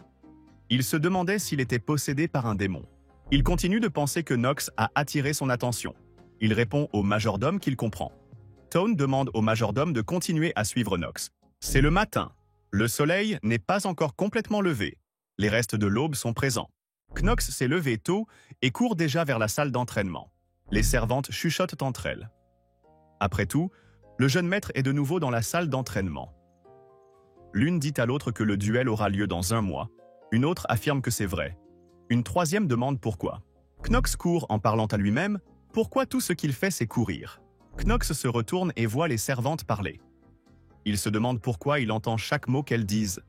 Il se demandait s'il était possédé par un démon. Il continue de penser que Knox a attiré son attention. Il répond au majordome qu'il comprend. Tone demande au majordome de continuer à suivre Knox. C'est le matin. Le soleil n'est pas encore complètement levé. Les restes de l'aube sont présents. Knox s'est levé tôt et court déjà vers la salle d'entraînement. Les servantes chuchotent entre elles. Après tout, le jeune maître est de nouveau dans la salle d'entraînement. L'une dit à l'autre que le duel aura lieu dans 1 mois. Une autre affirme que c'est vrai. Une 3e demande pourquoi. Knox court en parlant à lui-même. Pourquoi tout ce qu'il fait, c'est courir? Knox se retourne et voit les servantes parler. Il se demande pourquoi il entend chaque mot qu'elles disent.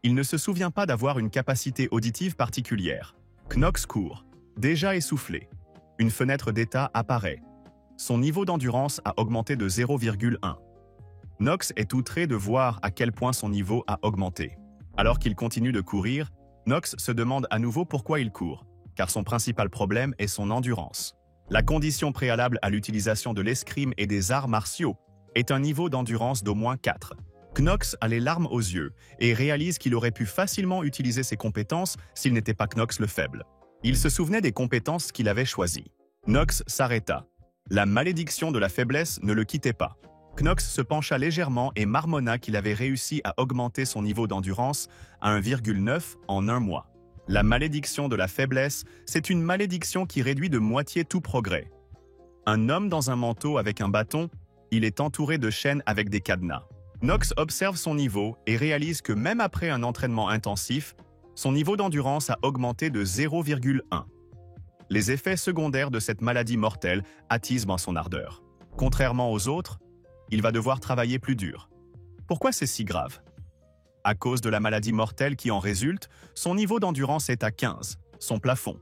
Il ne se souvient pas d'avoir une capacité auditive particulière. Knox court, déjà essoufflé. Une fenêtre d'état apparaît. Son niveau d'endurance a augmenté de 0,1. Knox est outré de voir à quel point son niveau a augmenté. Alors qu'il continue de courir, Knox se demande à nouveau pourquoi il court, car son principal problème est son endurance. La condition préalable à l'utilisation de l'escrime et des arts martiaux est un niveau d'endurance d'au moins 4. Knox a les larmes aux yeux et réalise qu'il aurait pu facilement utiliser ses compétences s'il n'était pas Knox le faible. Il se souvenait des compétences qu'il avait choisies. Knox s'arrêta. La malédiction de la faiblesse ne le quittait pas. Knox se pencha légèrement et marmonna qu'il avait réussi à augmenter son niveau d'endurance à 1,9 en un mois. La malédiction de la faiblesse, c'est une malédiction qui réduit de moitié tout progrès. Un homme dans un manteau avec un bâton, il est entouré de chaînes avec des cadenas. Knox observe son niveau et réalise que même après un entraînement intensif, son niveau d'endurance a augmenté de 0,1. Les effets secondaires de cette maladie mortelle attisent son ardeur. Contrairement aux autres, il va devoir travailler plus dur. Pourquoi c'est si grave? À cause de la maladie mortelle qui en résulte, son niveau d'endurance est à 15, son plafond,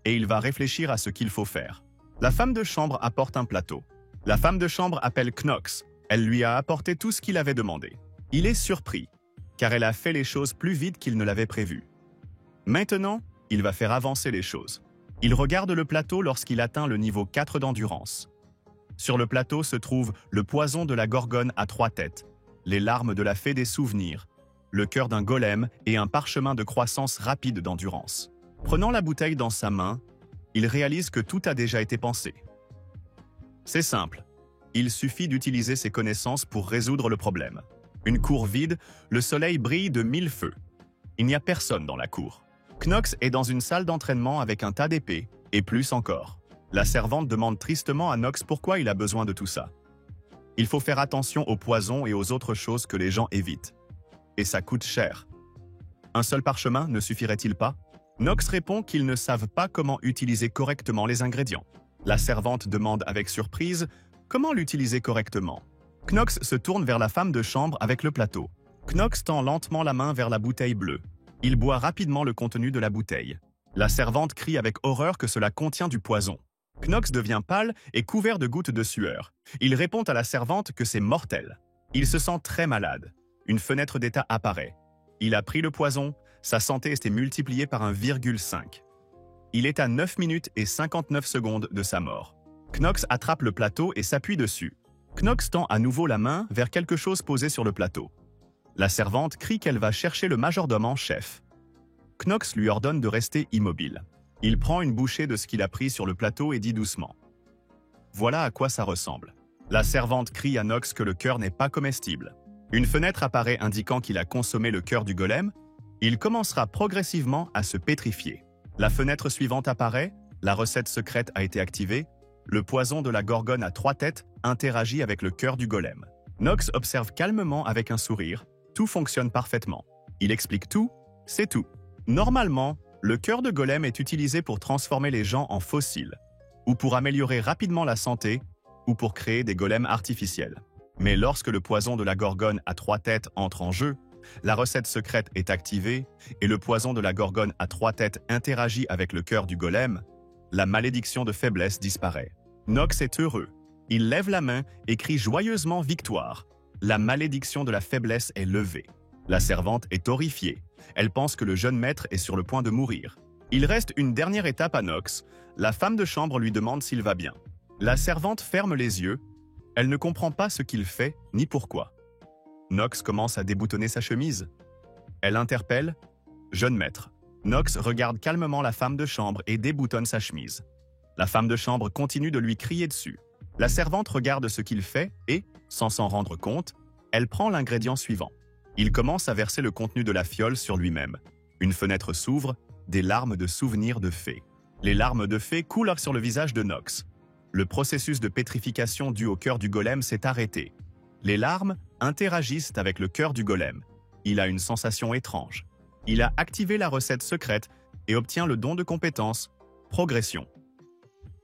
et il va réfléchir à ce qu'il faut faire. La femme de chambre apporte un plateau. La femme de chambre appelle Knox. Elle lui a apporté tout ce qu'il avait demandé. Il est surpris, car elle a fait les choses plus vite qu'il ne l'avait prévu. Maintenant, il va faire avancer les choses. Il regarde le plateau lorsqu'il atteint le niveau 4 d'endurance. Sur le plateau se trouve le poison de la gorgone à 3 têtes, les larmes de la fée des souvenirs, le cœur d'un golem et un parchemin de croissance rapide d'endurance. Prenant la bouteille dans sa main, il réalise que tout a déjà été pensé. C'est simple. Il suffit d'utiliser ses connaissances pour résoudre le problème. Une cour vide, le soleil brille de 1000 feux. Il n'y a personne dans la cour. Knox est dans une salle d'entraînement avec un tas d'épées, et plus encore. La servante demande tristement à Knox pourquoi il a besoin de tout ça. Il faut faire attention aux poisons et aux autres choses que les gens évitent. Et ça coûte cher. Un seul parchemin ne suffirait-il pas? Knox répond qu'ils ne savent pas comment utiliser correctement les ingrédients. La servante demande avec surprise comment l'utiliser correctement. Knox se tourne vers la femme de chambre avec le plateau. Knox tend lentement la main vers la bouteille bleue. Il boit rapidement le contenu de la bouteille. La servante crie avec horreur que cela contient du poison. Knox devient pâle et couvert de gouttes de sueur. Il répond à la servante que c'est mortel. Il se sent très malade. Une fenêtre d'état apparaît. Il a pris le poison, sa santé s'est multipliée par 1,5. Il est à 9 minutes et 59 secondes de sa mort. Knox attrape le plateau et s'appuie dessus. Knox tend à nouveau la main vers quelque chose posé sur le plateau. La servante crie qu'elle va chercher le majordome en chef. Knox lui ordonne de rester immobile. Il prend une bouchée de ce qu'il a pris sur le plateau et dit doucement. Voilà à quoi ça ressemble. La servante crie à Knox que le cœur n'est pas comestible. Une fenêtre apparaît indiquant qu'il a consommé le cœur du golem. Il commencera progressivement à se pétrifier. La fenêtre suivante apparaît, la recette secrète a été activée, le poison de la gorgone à 3 têtes interagit avec le cœur du golem. Knox observe calmement avec un sourire, tout fonctionne parfaitement. Il explique tout, c'est tout. Normalement, le cœur de golem est utilisé pour transformer les gens en fossiles, ou pour améliorer rapidement la santé, ou pour créer des golems artificiels. Mais lorsque le poison de la gorgone à 3 têtes entre en jeu, la recette secrète est activée et le poison de la gorgone à 3 têtes interagit avec le cœur du golem, la malédiction de faiblesse disparaît. Knox est heureux. Il lève la main et crie joyeusement victoire. La malédiction de la faiblesse est levée. La servante est horrifiée. Elle pense que le jeune maître est sur le point de mourir. Il reste une dernière étape à Knox. La femme de chambre lui demande s'il va bien. La servante ferme les yeux. Elle ne comprend pas ce qu'il fait ni pourquoi. Knox commence à déboutonner sa chemise. Elle interpelle « Jeune maître ». Knox regarde calmement la femme de chambre et déboutonne sa chemise. La femme de chambre continue de lui crier dessus. La servante regarde ce qu'il fait et, sans s'en rendre compte, elle prend l'ingrédient suivant. Il commence à verser le contenu de la fiole sur lui-même. Une fenêtre s'ouvre, des larmes de souvenirs de fées. Les larmes de fées coulent sur le visage de Knox. Le processus de pétrification dû au cœur du golem s'est arrêté. Les larmes interagissent avec le cœur du golem. Il a une sensation étrange. Il a activé la recette secrète et obtient le don de compétence, progression.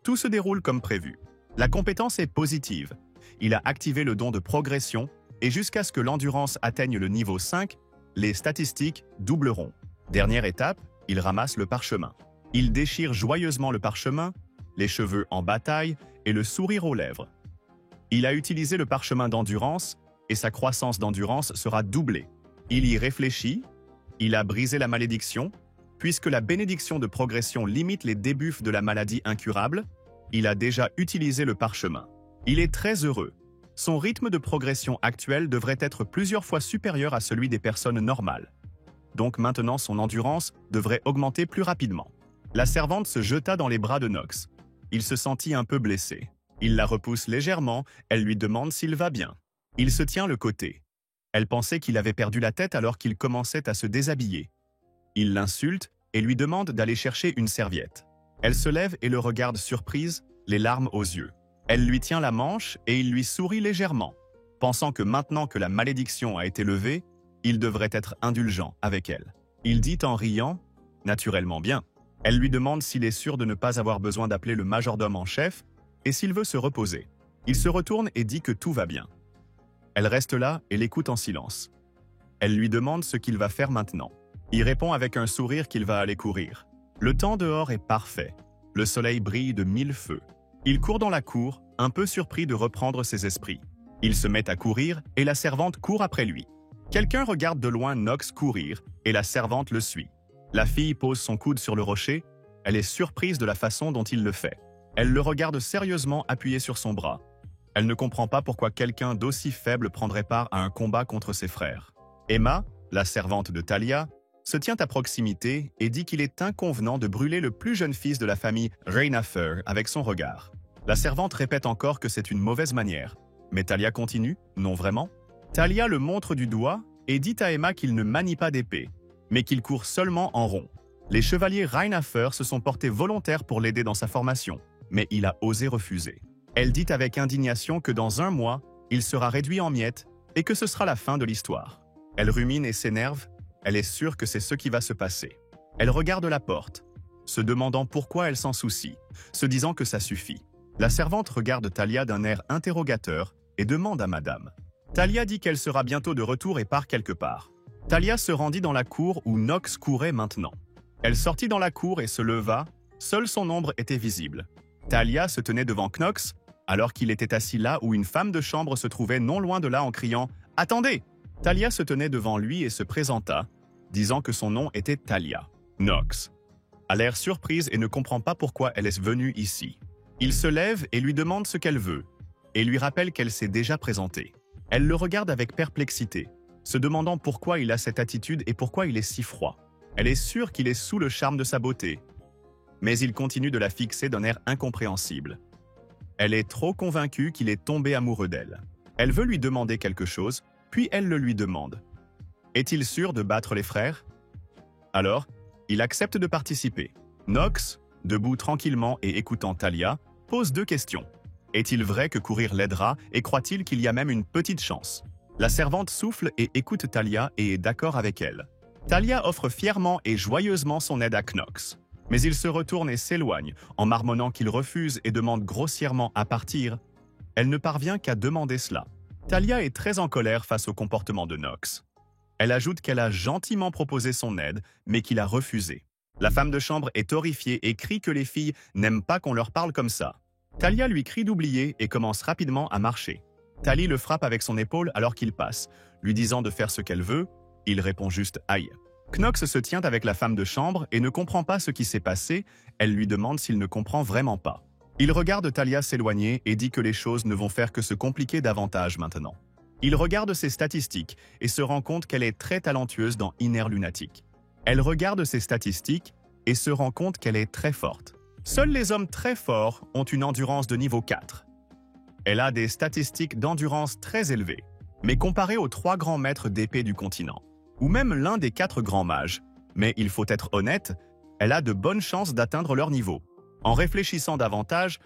Tout se déroule comme prévu. La compétence est positive. Il a activé le don de progression et jusqu'à ce que l'endurance atteigne le niveau 5, les statistiques doubleront. Dernière étape, il ramasse le parchemin. Il déchire joyeusement le parchemin, les cheveux en bataille et le sourire aux lèvres. Il a utilisé le parchemin d'endurance et sa croissance d'endurance sera doublée. Il y réfléchit, il a brisé la malédiction, puisque la bénédiction de progression limite les débuffs de la maladie incurable, il a déjà utilisé le parchemin. Il est très heureux. Son rythme de progression actuel devrait être plusieurs fois supérieur à celui des personnes normales. Donc maintenant son endurance devrait augmenter plus rapidement. La servante se jeta dans les bras de Knox. Il se sentit un peu blessé. Il la repousse légèrement, elle lui demande s'il va bien. Il se tient le côté. Elle pensait qu'il avait perdu la tête alors qu'il commençait à se déshabiller. Il l'insulte et lui demande d'aller chercher une serviette. Elle se lève et le regarde surprise, les larmes aux yeux. Elle lui tient la manche et il lui sourit légèrement, pensant que maintenant que la malédiction a été levée, il devrait être indulgent avec elle. Il dit en riant « naturellement bien ». Elle lui demande s'il est sûr de ne pas avoir besoin d'appeler le majordome en chef et s'il veut se reposer. Il se retourne et dit que tout va bien. Elle reste là et l'écoute en silence. Elle lui demande ce qu'il va faire maintenant. Il répond avec un sourire qu'il va aller courir. Le temps dehors est parfait. Le soleil brille de 1000 feux. Il court dans la cour, un peu surpris de reprendre ses esprits. Il se met à courir et la servante court après lui. Quelqu'un regarde de loin Knox courir et la servante le suit. La fille pose son coude sur le rocher. Elle est surprise de la façon dont il le fait. Elle le regarde sérieusement appuyé sur son bras. Elle ne comprend pas pourquoi quelqu'un d'aussi faible prendrait part à un combat contre ses frères. Emma, la servante de Talia, se tient à proximité et dit qu'il est inconvenant de brûler le plus jeune fils de la famille Rainafer avec son regard. La servante répète encore que c'est une mauvaise manière. Mais Talia continue, non vraiment. Talia le montre du doigt et dit à Emma qu'il ne manie pas d'épée, mais qu'il court seulement en rond. Les chevaliers Rainafer se sont portés volontaires pour l'aider dans sa formation, mais il a osé refuser. Elle dit avec indignation que dans 1 mois, il sera réduit en miettes et que ce sera la fin de l'histoire. Elle rumine et s'énerve. Elle est sûre que c'est ce qui va se passer. Elle regarde la porte, se demandant pourquoi elle s'en soucie, se disant que ça suffit. La servante regarde Talia d'un air interrogateur et demande à madame. Talia dit qu'elle sera bientôt de retour et part quelque part. Talia se rendit dans la cour où Knox courait maintenant. Elle sortit dans la cour et se leva, seule son ombre était visible. Talia se tenait devant Knox, alors qu'il était assis là où une femme de chambre se trouvait non loin de là en criant « Attendez !» Talia se tenait devant lui et se présenta, disant que son nom était Talia. Knox a l'air surprise et ne comprend pas pourquoi elle est venue ici. Il se lève et lui demande ce qu'elle veut, et lui rappelle qu'elle s'est déjà présentée. Elle le regarde avec perplexité, se demandant pourquoi il a cette attitude et pourquoi il est si froid. Elle est sûre qu'il est sous le charme de sa beauté, mais il continue de la fixer d'un air incompréhensible. Elle est trop convaincue qu'il est tombé amoureux d'elle. Elle veut lui demander quelque chose, puis elle le lui demande. Est-il sûr de battre les frères? Alors, il accepte de participer. Knox, debout tranquillement et écoutant Talia, pose 2 questions. Est-il vrai que courir l'aidera et croit-il qu'il y a même une petite chance? La servante souffle et écoute Talia et est d'accord avec elle. Talia offre fièrement et joyeusement son aide à Knox. Mais il se retourne et s'éloigne, en marmonnant qu'il refuse et demande grossièrement à partir. Elle ne parvient qu'à demander cela. Talia est très en colère face au comportement de Knox. Elle ajoute qu'elle a gentiment proposé son aide, mais qu'il a refusé. La femme de chambre est horrifiée et crie que les filles n'aiment pas qu'on leur parle comme ça. Talia lui crie d'oublier et commence rapidement à marcher. Tali le frappe avec son épaule alors qu'il passe, lui disant de faire ce qu'elle veut. Il répond juste « aïe ». Knox se tient avec la femme de chambre et ne comprend pas ce qui s'est passé. Elle lui demande s'il ne comprend vraiment pas. Il regarde Talia s'éloigner et dit que les choses ne vont faire que se compliquer davantage maintenant. Il regarde ses statistiques et se rend compte qu'elle est très talentueuse dans Inner Lunatic. Elle regarde ses statistiques et se rend compte qu'elle est très forte. Seuls les hommes très forts ont une endurance de niveau 4. Elle a des statistiques d'endurance très élevées, mais comparée aux 3 grands maîtres d'épée du continent, ou même l'un des 4 grands mages. Mais il faut être honnête, elle a de bonnes chances d'atteindre leur niveau. En réfléchissant davantage,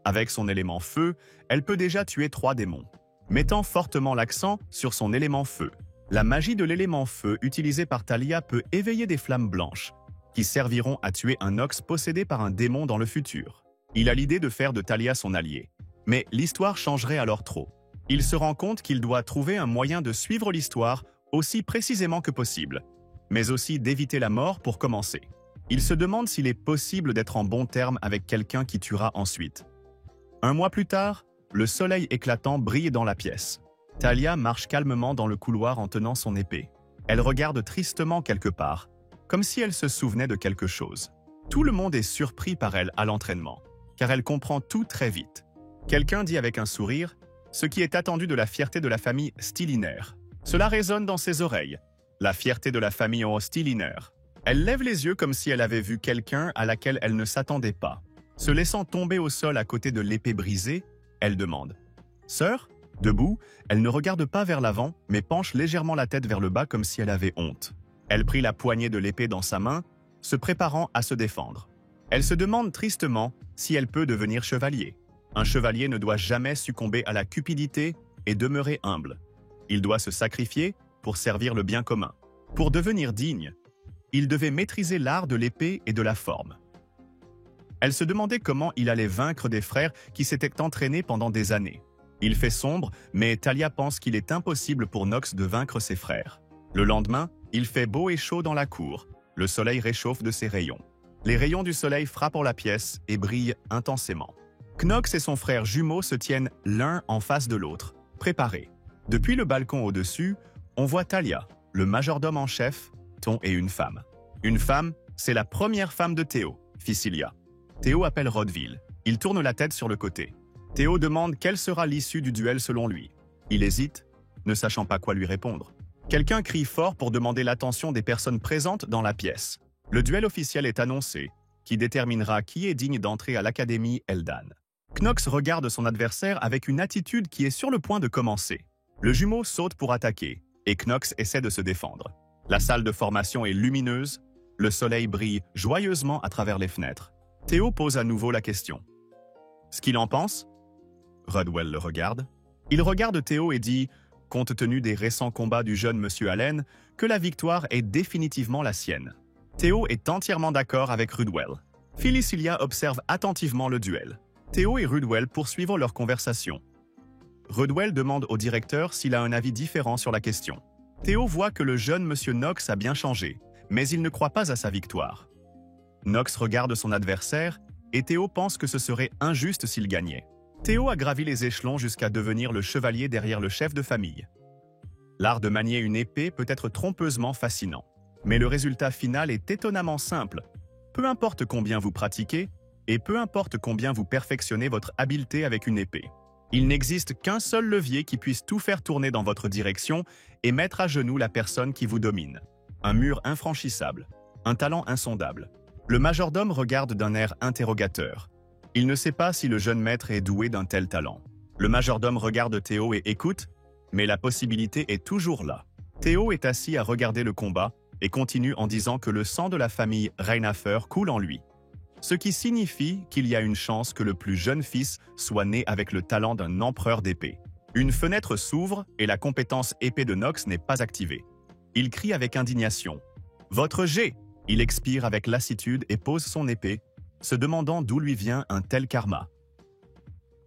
avec son élément feu, elle peut déjà tuer 3 démons. Mettant fortement l'accent sur son élément feu, la magie de l'élément feu utilisée par Talia peut éveiller des flammes blanches, qui serviront à tuer un Nox possédé par un démon dans le futur. Il a l'idée de faire de Talia son allié. Mais l'histoire changerait alors trop. Il se rend compte qu'il doit trouver un moyen de suivre l'histoire aussi précisément que possible, mais aussi d'éviter la mort pour commencer. Il se demande s'il est possible d'être en bon terme avec quelqu'un qui tuera ensuite. 1 mois plus tard, le soleil éclatant brille dans la pièce. Talia marche calmement dans le couloir en tenant son épée. Elle regarde tristement quelque part, comme si elle se souvenait de quelque chose. Tout le monde est surpris par elle à l'entraînement, car elle comprend tout très vite. Quelqu'un dit avec un sourire « ce qui est attendu de la fierté de la famille Stilliner. Cela résonne dans ses oreilles. La fierté de la famille Stilliner. Elle lève les yeux comme si elle avait vu quelqu'un à laquelle elle ne s'attendait pas. Se laissant tomber au sol à côté de l'épée brisée, elle demande « Sœur ?» Debout, elle ne regarde pas vers l'avant, mais penche légèrement la tête vers le bas comme si elle avait honte. Elle prit la poignée de l'épée dans sa main, se préparant à se défendre. Elle se demande tristement si elle peut devenir chevalier. Un chevalier ne doit jamais succomber à la cupidité et demeurer humble. Il doit se sacrifier pour servir le bien commun. Pour devenir digne, il devait maîtriser l'art de l'épée et de la forme. Elle se demandait comment il allait vaincre des frères qui s'étaient entraînés pendant des années. Il fait sombre, mais Talia pense qu'il est impossible pour Knox de vaincre ses frères. Le lendemain, il fait beau et chaud dans la cour. Le soleil réchauffe de ses rayons. Les rayons du soleil frappent la pièce et brillent intensément. Knox et son frère jumeau se tiennent l'un en face de l'autre, préparés. Depuis le balcon au-dessus, on voit Talia, le majordome en chef, Ton et une femme. Une femme, c'est la première femme de Théo, Fissilia. Théo appelle Rodville. Il tourne la tête sur le côté. Théo demande quelle sera l'issue du duel selon lui. Il hésite, ne sachant pas quoi lui répondre. Quelqu'un crie fort pour demander l'attention des personnes présentes dans la pièce. Le duel officiel est annoncé, qui déterminera qui est digne d'entrer à l'Académie Eldan. Knox regarde son adversaire avec une attitude qui est sur le point de commencer. Le jumeau saute pour attaquer, et Knox essaie de se défendre. La salle de formation est lumineuse, le soleil brille joyeusement à travers les fenêtres. Théo pose à nouveau la question. Ce qu'il en pense? Rodwell le regarde. Il regarde Théo et dit, compte tenu des récents combats du jeune Monsieur Allen, que la victoire est définitivement la sienne. Théo est entièrement d'accord avec Rodwell. Fissilia observe attentivement le duel. Théo et Rodwell poursuivent leur conversation. Rodwell demande au directeur s'il a un avis différent sur la question. Théo voit que le jeune Monsieur Knox a bien changé, mais il ne croit pas à sa victoire. Knox regarde son adversaire et Théo pense que ce serait injuste s'il gagnait. Théo a gravi les échelons jusqu'à devenir le chevalier derrière le chef de famille. L'art de manier une épée peut être trompeusement fascinant, mais le résultat final est étonnamment simple. Peu importe combien vous pratiquez, et peu importe combien vous perfectionnez votre habileté avec une épée. Il n'existe qu'un seul levier qui puisse tout faire tourner dans votre direction et mettre à genoux la personne qui vous domine. Un mur infranchissable, un talent insondable. Le majordome regarde d'un air interrogateur. Il ne sait pas si le jeune maître est doué d'un tel talent. Le majordome regarde Théo et écoute, mais la possibilité est toujours là. Théo est assis à regarder le combat et continue en disant que le sang de la famille Reinaffer coule en lui. Ce qui signifie qu'il y a une chance que le plus jeune fils soit né avec le talent d'un empereur d'épée. Une fenêtre s'ouvre et la compétence épée de Knox n'est pas activée. Il crie avec indignation. « Votre jet !» Il expire avec lassitude et pose son épée, se demandant d'où lui vient un tel karma.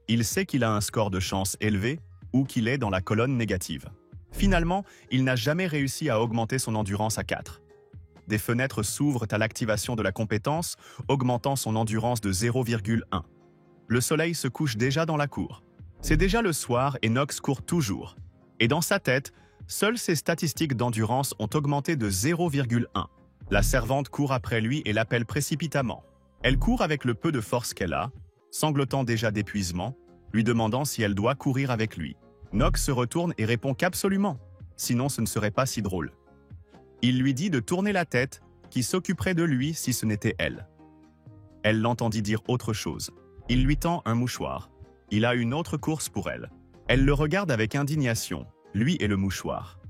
Il sait qu'il a un score de chance élevé ou qu'il est dans la colonne négative. Finalement, il n'a jamais réussi à augmenter son endurance à 4. Des fenêtres s'ouvrent à l'activation de la compétence, augmentant son endurance de 0,1. Le soleil se couche déjà dans la cour. C'est déjà le soir et Knox court toujours. Et dans sa tête, seules ses statistiques d'endurance ont augmenté de 0,1. La servante court après lui et l'appelle précipitamment. Elle court avec le peu de force qu'elle a, sanglotant déjà d'épuisement, lui demandant si elle doit courir avec lui. Knox se retourne et répond qu'absolument, sinon ce ne serait pas si drôle. Il lui dit de tourner la tête, qui s'occuperait de lui si ce n'était elle. Elle l'entendit dire autre chose. Il lui tend un mouchoir. Il a une autre course pour elle. Elle le regarde avec indignation, lui et le mouchoir.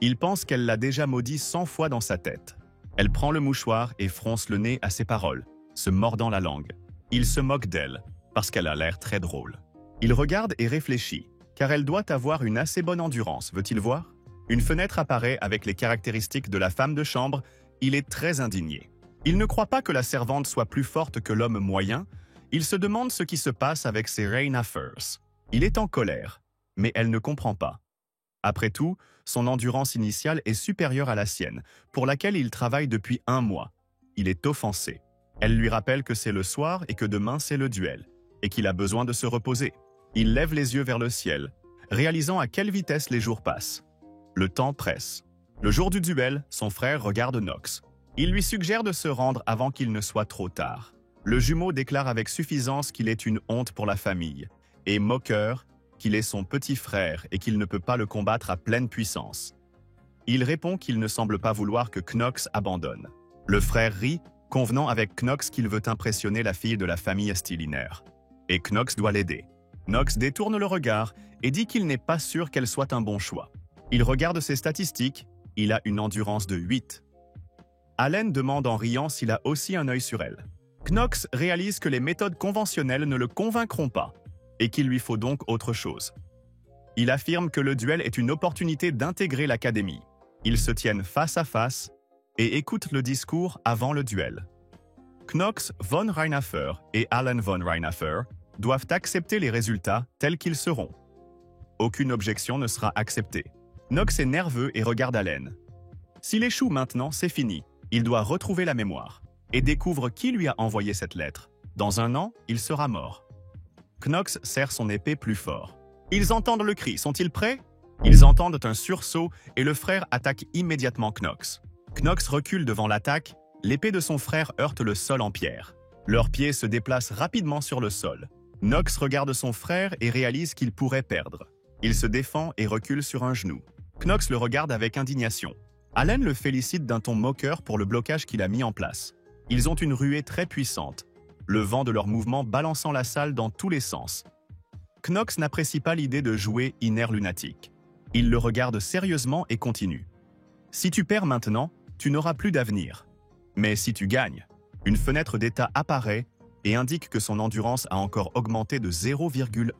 Il pense qu'elle l'a déjà maudit 100 fois dans sa tête. Elle prend le mouchoir et fronce le nez à ses paroles, se mordant la langue. Il se moque d'elle, parce qu'elle a l'air très drôle. Il regarde et réfléchit, car elle doit avoir une assez bonne endurance, veut-il voir? Une fenêtre apparaît avec les caractéristiques de la femme de chambre, il est très indigné. Il ne croit pas que la servante soit plus forte que l'homme moyen, il se demande ce qui se passe avec ses Reinaffers. Il est en colère, mais elle ne comprend pas. Après tout, son endurance initiale est supérieure à la sienne, pour laquelle il travaille depuis 1 mois. Il est offensé. Elle lui rappelle que c'est le soir et que demain c'est le duel, et qu'il a besoin de se reposer. Il lève les yeux vers le ciel, réalisant à quelle vitesse les jours passent. Le temps presse. Le jour du duel, son frère regarde Knox. Il lui suggère de se rendre avant qu'il ne soit trop tard. Le jumeau déclare avec suffisance qu'il est une honte pour la famille. Et moqueur, qu'il est son petit frère et qu'il ne peut pas le combattre à pleine puissance. Il répond qu'il ne semble pas vouloir que Knox abandonne. Le frère rit, convenant avec Knox qu'il veut impressionner la fille de la famille Stilliner. Et Knox doit l'aider. Knox détourne le regard et dit qu'il n'est pas sûr qu'elle soit un bon choix. Il regarde ses statistiques, il a une endurance de 8. Allen demande en riant s'il a aussi un œil sur elle. Knox réalise que les méthodes conventionnelles ne le convaincront pas et qu'il lui faut donc autre chose. Il affirme que le duel est une opportunité d'intégrer l'académie. Ils se tiennent face à face et écoutent le discours avant le duel. Knox von Reinaffer et Allen von Reinaffer doivent accepter les résultats tels qu'ils seront. Aucune objection ne sera acceptée. Knox est nerveux et regarde Allen. S'il échoue maintenant, c'est fini. Il doit retrouver la mémoire et découvre qui lui a envoyé cette lettre. Dans 1 an, il sera mort. Knox serre son épée plus fort. Ils entendent le cri, sont-ils prêts? Ils entendent un sursaut et le frère attaque immédiatement Knox. Knox recule devant l'attaque, l'épée de son frère heurte le sol en pierre. Leurs pieds se déplacent rapidement sur le sol. Knox regarde son frère et réalise qu'il pourrait perdre. Il se défend et recule sur un genou. Knox le regarde avec indignation. Allen le félicite d'un ton moqueur pour le blocage qu'il a mis en place. Ils ont une ruée très puissante, le vent de leurs mouvements balançant la salle dans tous les sens. Knox n'apprécie pas l'idée de jouer Inner Lunatic. Il le regarde sérieusement et continue. Si tu perds maintenant, tu n'auras plus d'avenir. Mais si tu gagnes, une fenêtre d'état apparaît et indique que son endurance a encore augmenté de 0,1.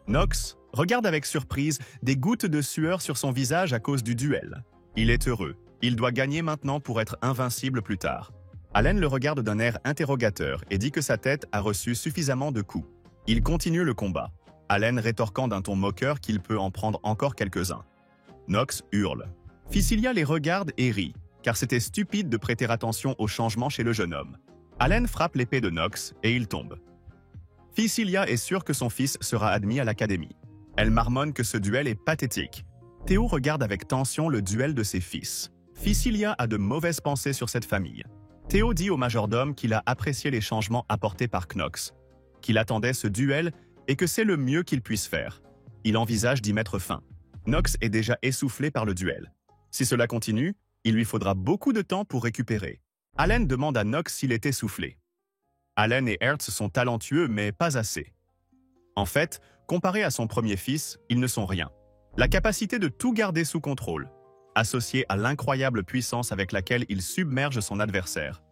Knox regarde avec surprise des gouttes de sueur sur son visage à cause du duel. Il est heureux. Il doit gagner maintenant pour être invincible plus tard. Allen le regarde d'un air interrogateur et dit que sa tête a reçu suffisamment de coups. Il continue le combat, Allen rétorquant d'un ton moqueur qu'il peut en prendre encore quelques-uns. Knox hurle. Fissilia les regarde et rit, car c'était stupide de prêter attention au changement chez le jeune homme. Allen frappe l'épée de Knox et il tombe. Fissilia est sûre que son fils sera admis à l'académie. Elle marmonne que ce duel est pathétique. Théo regarde avec tension le duel de ses fils. Fissilia a de mauvaises pensées sur cette famille. Théo dit au majordome qu'il a apprécié les changements apportés par Knox, qu'il attendait ce duel et que c'est le mieux qu'il puisse faire. Il envisage d'y mettre fin. Knox est déjà essoufflé par le duel. Si cela continue, il lui faudra beaucoup de temps pour récupérer. Allen demande à Knox s'il est essoufflé. Allen et Hertz sont talentueux, mais pas assez. En fait, comparé à son premier fils, ils ne sont rien. La capacité de tout garder sous contrôle, associée à l'incroyable puissance avec laquelle il submerge son adversaire.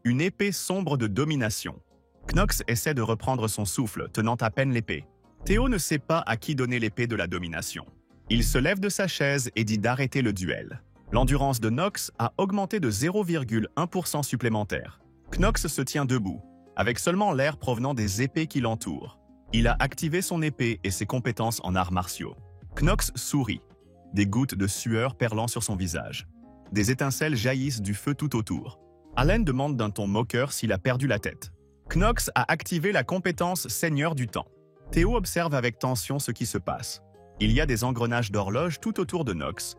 Une épée sombre de domination. Knox essaie de reprendre son souffle, tenant à peine l'épée. Théo ne sait pas à qui donner l'épée de la domination. Il se lève de sa chaise et dit d'arrêter le duel. L'endurance de Knox a augmenté de 0,1% supplémentaire. Knox se tient debout, avec seulement l'air provenant des épées qui l'entourent. Il a activé son épée et ses compétences en arts martiaux. Knox sourit, des gouttes de sueur perlant sur son visage. Des étincelles jaillissent du feu tout autour. Allen demande d'un ton moqueur s'il a perdu la tête. Knox a activé la compétence Seigneur du Temps. Théo observe avec tension ce qui se passe. Il y a des engrenages d'horloge tout autour de Knox,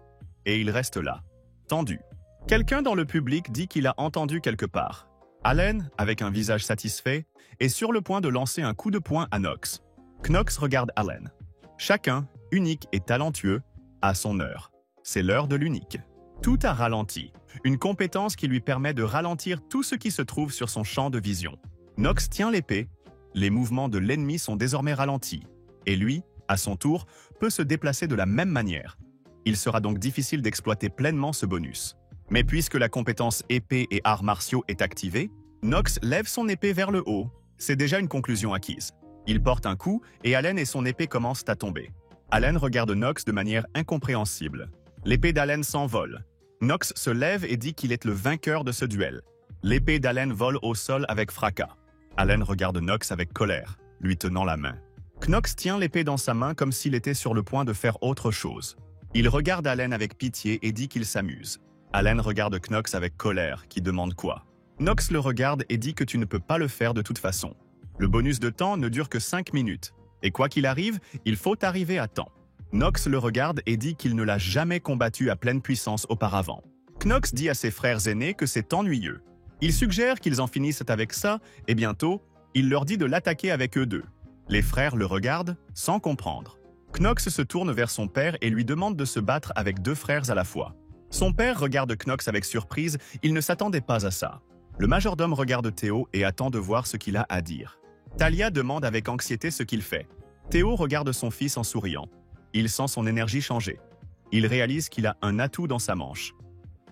et il reste là, tendu. Quelqu'un dans le public dit qu'il a entendu quelque part. Allen, avec un visage satisfait, est sur le point de lancer un coup de poing à Knox. Knox regarde Allen. Chacun, unique et talentueux, a son heure. C'est l'heure de l'unique. Tout a ralenti, une compétence qui lui permet de ralentir tout ce qui se trouve sur son champ de vision. Knox tient l'épée, les mouvements de l'ennemi sont désormais ralentis, et lui, à son tour, peut se déplacer de la même manière. Il sera donc difficile d'exploiter pleinement ce bonus. Mais puisque la compétence épée et arts martiaux est activée, Knox lève son épée vers le haut. C'est déjà une conclusion acquise. Il porte un coup et Allen et son épée commencent à tomber. Allen regarde Knox de manière incompréhensible. L'épée d'Allen s'envole. Knox se lève et dit qu'il est le vainqueur de ce duel. L'épée d'Allen vole au sol avec fracas. Allen regarde Knox avec colère, lui tenant la main. Knox tient l'épée dans sa main comme s'il était sur le point de faire autre chose. Il regarde Allen avec pitié et dit qu'il s'amuse. Allen regarde Knox avec colère, qui demande quoi. Knox le regarde et dit que tu ne peux pas le faire de toute façon. Le bonus de temps ne dure que 5 minutes. Et quoi qu'il arrive, il faut arriver à temps. Knox le regarde et dit qu'il ne l'a jamais combattu à pleine puissance auparavant. Knox dit à ses frères aînés que c'est ennuyeux. Il suggère qu'ils en finissent avec ça et bientôt, il leur dit de l'attaquer avec eux deux. Les frères le regardent, sans comprendre. Knox se tourne vers son père et lui demande de se battre avec 2 frères à la fois. Son père regarde Knox avec surprise, il ne s'attendait pas à ça. Le majordome regarde Théo et attend de voir ce qu'il a à dire. Talia demande avec anxiété ce qu'il fait. Théo regarde son fils en souriant. Il sent son énergie changer. Il réalise qu'il a un atout dans sa manche.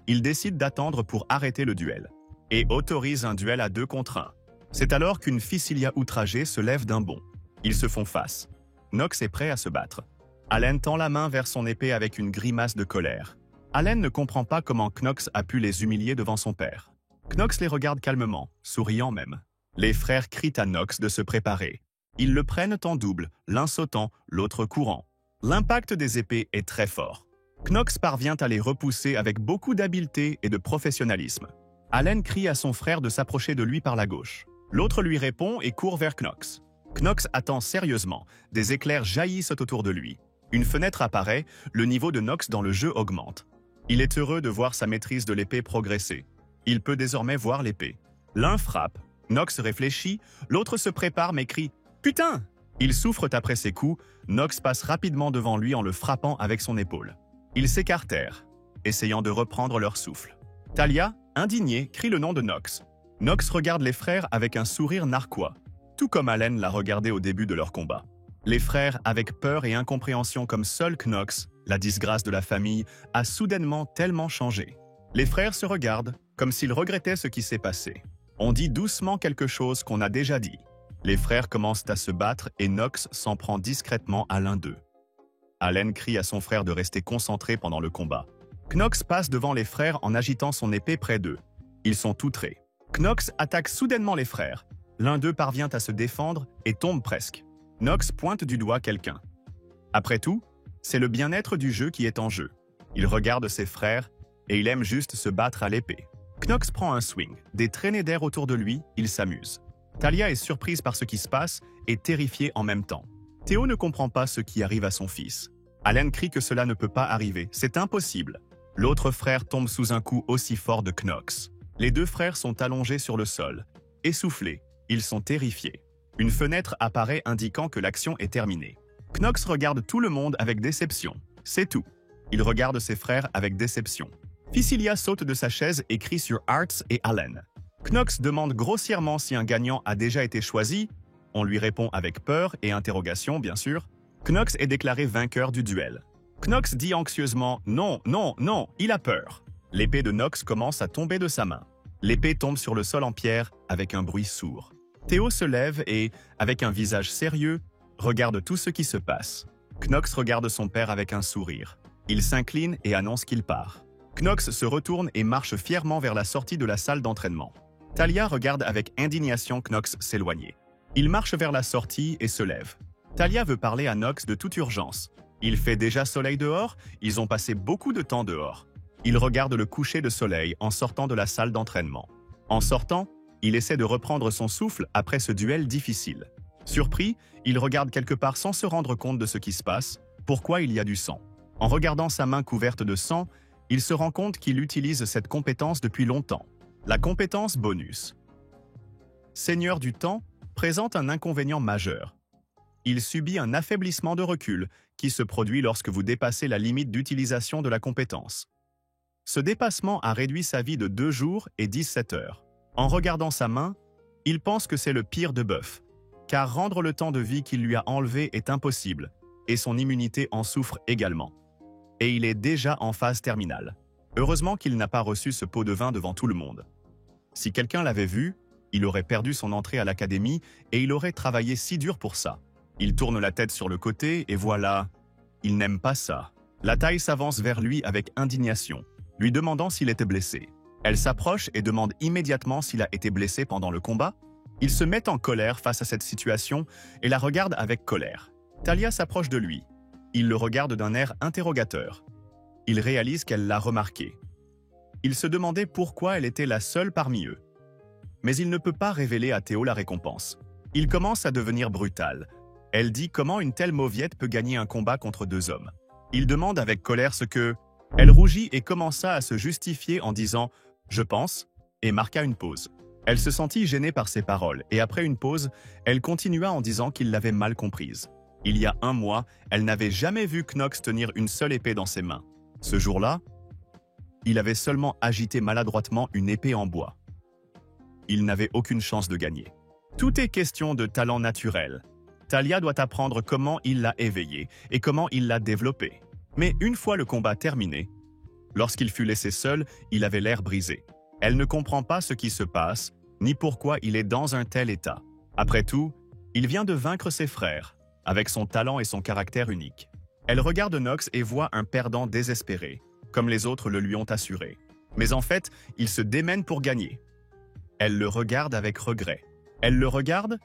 Il décide d'attendre pour arrêter le duel et autorise un duel à 2 contre 1. C'est alors qu'une Fissilia outragée se lève d'un bond. Ils se font face. Knox est prêt à se battre. Allen tend la main vers son épée avec une grimace de colère. Allen ne comprend pas comment Knox a pu les humilier devant son père. Knox les regarde calmement, souriant même. Les frères crient à Knox de se préparer. Ils le prennent en double, l'un sautant, l'autre courant. L'impact des épées est très fort. Knox parvient à les repousser avec beaucoup d'habileté et de professionnalisme. Allen crie à son frère de s'approcher de lui par la gauche. L'autre lui répond et court vers Knox. Knox attend sérieusement, des éclairs jaillissent autour de lui. Une fenêtre apparaît, le niveau de Knox dans le jeu augmente. Il est heureux de voir sa maîtrise de l'épée progresser. Il peut désormais voir l'épée. L'un frappe, Knox réfléchit, l'autre se prépare mais crie « Putain !» Ils souffrent après ses coups, Knox passe rapidement devant lui en le frappant avec son épaule. Ils s'écartèrent, essayant de reprendre leur souffle. Talia, indignée, crie le nom de Knox. Knox regarde les frères avec un sourire narquois, tout comme Allen l'a regardé au début de leur combat. Les frères, avec peur et incompréhension comme seul Knox, la disgrâce de la famille, a soudainement tellement changé. Les frères se regardent, comme s'ils regrettaient ce qui s'est passé. On dit doucement quelque chose qu'on a déjà dit. Les frères commencent à se battre et Knox s'en prend discrètement à l'un d'eux. Allen crie à son frère de rester concentré pendant le combat. Knox passe devant les frères en agitant son épée près d'eux. Ils sont outrés. Knox attaque soudainement les frères. L'un d'eux parvient à se défendre et tombe presque. Knox pointe du doigt quelqu'un. Après tout, c'est le bien-être du jeu qui est en jeu. Il regarde ses frères et il aime juste se battre à l'épée. Knox prend un swing, des traînées d'air autour de lui, il s'amuse. Talia est surprise par ce qui se passe et terrifiée en même temps. Théo ne comprend pas ce qui arrive à son fils. Allen crie que cela ne peut pas arriver, c'est impossible. L'autre frère tombe sous un coup aussi fort de Knox. Les 2 frères sont allongés sur le sol. Essoufflés, ils sont terrifiés. Une fenêtre apparaît indiquant que l'action est terminée. Knox regarde tout le monde avec déception. C'est tout. Il regarde ses frères avec déception. Fissilia saute de sa chaise et crie sur Arts et Allen. Knox demande grossièrement si un gagnant a déjà été choisi. On lui répond avec peur et interrogation, bien sûr. Knox est déclaré vainqueur du duel. Knox dit anxieusement « Non, non, non, il a peur ». L'épée de Knox commence à tomber de sa main. L'épée tombe sur le sol en pierre avec un bruit sourd. Théo se lève et, avec un visage sérieux, regarde tout ce qui se passe. Knox regarde son père avec un sourire. Il s'incline et annonce qu'il part. Knox se retourne et marche fièrement vers la sortie de la salle d'entraînement. Talia regarde avec indignation Knox s'éloigner. Il marche vers la sortie et se lève. Talia veut parler à Knox de toute urgence. Il fait déjà soleil dehors, ils ont passé beaucoup de temps dehors. Il regarde le coucher de soleil en sortant de la salle d'entraînement. En sortant, il essaie de reprendre son souffle après ce duel difficile. Surpris, il regarde quelque part sans se rendre compte de ce qui se passe, pourquoi il y a du sang. En regardant sa main couverte de sang, il se rend compte qu'il utilise cette compétence depuis longtemps. La compétence bonus. Seigneur du temps présente un inconvénient majeur. Il subit un affaiblissement de recul qui se produit lorsque vous dépassez la limite d'utilisation de la compétence. Ce dépassement a réduit sa vie de 2 jours et 17 heures. En regardant sa main, il pense que c'est le pire de Buff, car rendre le temps de vie qu'il lui a enlevé est impossible, et son immunité en souffre également. Et il est déjà en phase terminale. Heureusement qu'il n'a pas reçu ce pot de vin devant tout le monde. Si quelqu'un l'avait vu, il aurait perdu son entrée à l'académie et il aurait travaillé si dur pour ça. Il tourne la tête sur le côté et voilà, il n'aime pas ça. La taille s'avance vers lui avec indignation, lui demandant s'il était blessé. Elle s'approche et demande immédiatement s'il a été blessé pendant le combat. Il se met en colère face à cette situation et la regarde avec colère. Talia s'approche de lui. Il le regarde d'un air interrogateur. Il réalise qu'elle l'a remarqué. Il se demandait pourquoi elle était la seule parmi eux. Mais il ne peut pas révéler à Théo la récompense. Il commence à devenir brutal. Elle dit comment une telle mauviette peut gagner un combat contre 2 hommes. Il demande avec colère ce que... Elle rougit et commença à se justifier en disant « Je pense » et marqua une pause. Elle se sentit gênée par ses paroles et après une pause, elle continua en disant qu'il l'avait mal comprise. Il y a un mois, elle n'avait jamais vu Knox tenir une seule épée dans ses mains. Ce jour-là, il avait seulement agité maladroitement une épée en bois. Il n'avait aucune chance de gagner. Tout est question de talent naturel. Talia doit apprendre comment il l'a éveillé et comment il l'a développé. Mais une fois le combat terminé, lorsqu'il fut laissé seul, il avait l'air brisé. Elle ne comprend pas ce qui se passe, ni pourquoi il est dans un tel état. Après tout, il vient de vaincre ses frères, avec son talent et son caractère unique. Elle regarde Knox et voit un perdant désespéré, comme les autres le lui ont assuré. Mais en fait, il se démène pour gagner. Elle le regarde avec regret. Elle le regarde,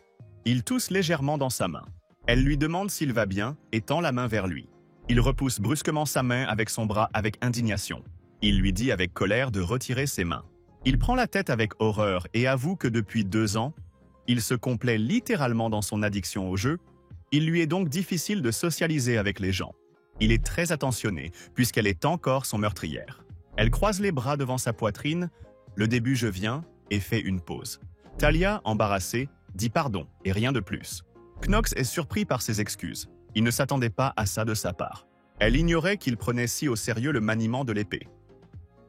il tousse légèrement dans sa main. Elle lui demande s'il va bien et tend la main vers lui. Il repousse brusquement sa main avec son bras avec indignation. Il lui dit avec colère de retirer ses mains. Il prend la tête avec horreur et avoue que depuis 2 ans, il se complaît littéralement dans son addiction au jeu. Il lui est donc difficile de socialiser avec les gens. Il est très attentionné puisqu'elle est encore son meurtrière. Elle croise les bras devant sa poitrine, le début je viens et fait une pause. Talia, embarrassée, dit pardon et rien de plus. Knox est surpris par ses excuses. Il ne s'attendait pas à ça de sa part. Elle ignorait qu'il prenait si au sérieux le maniement de l'épée.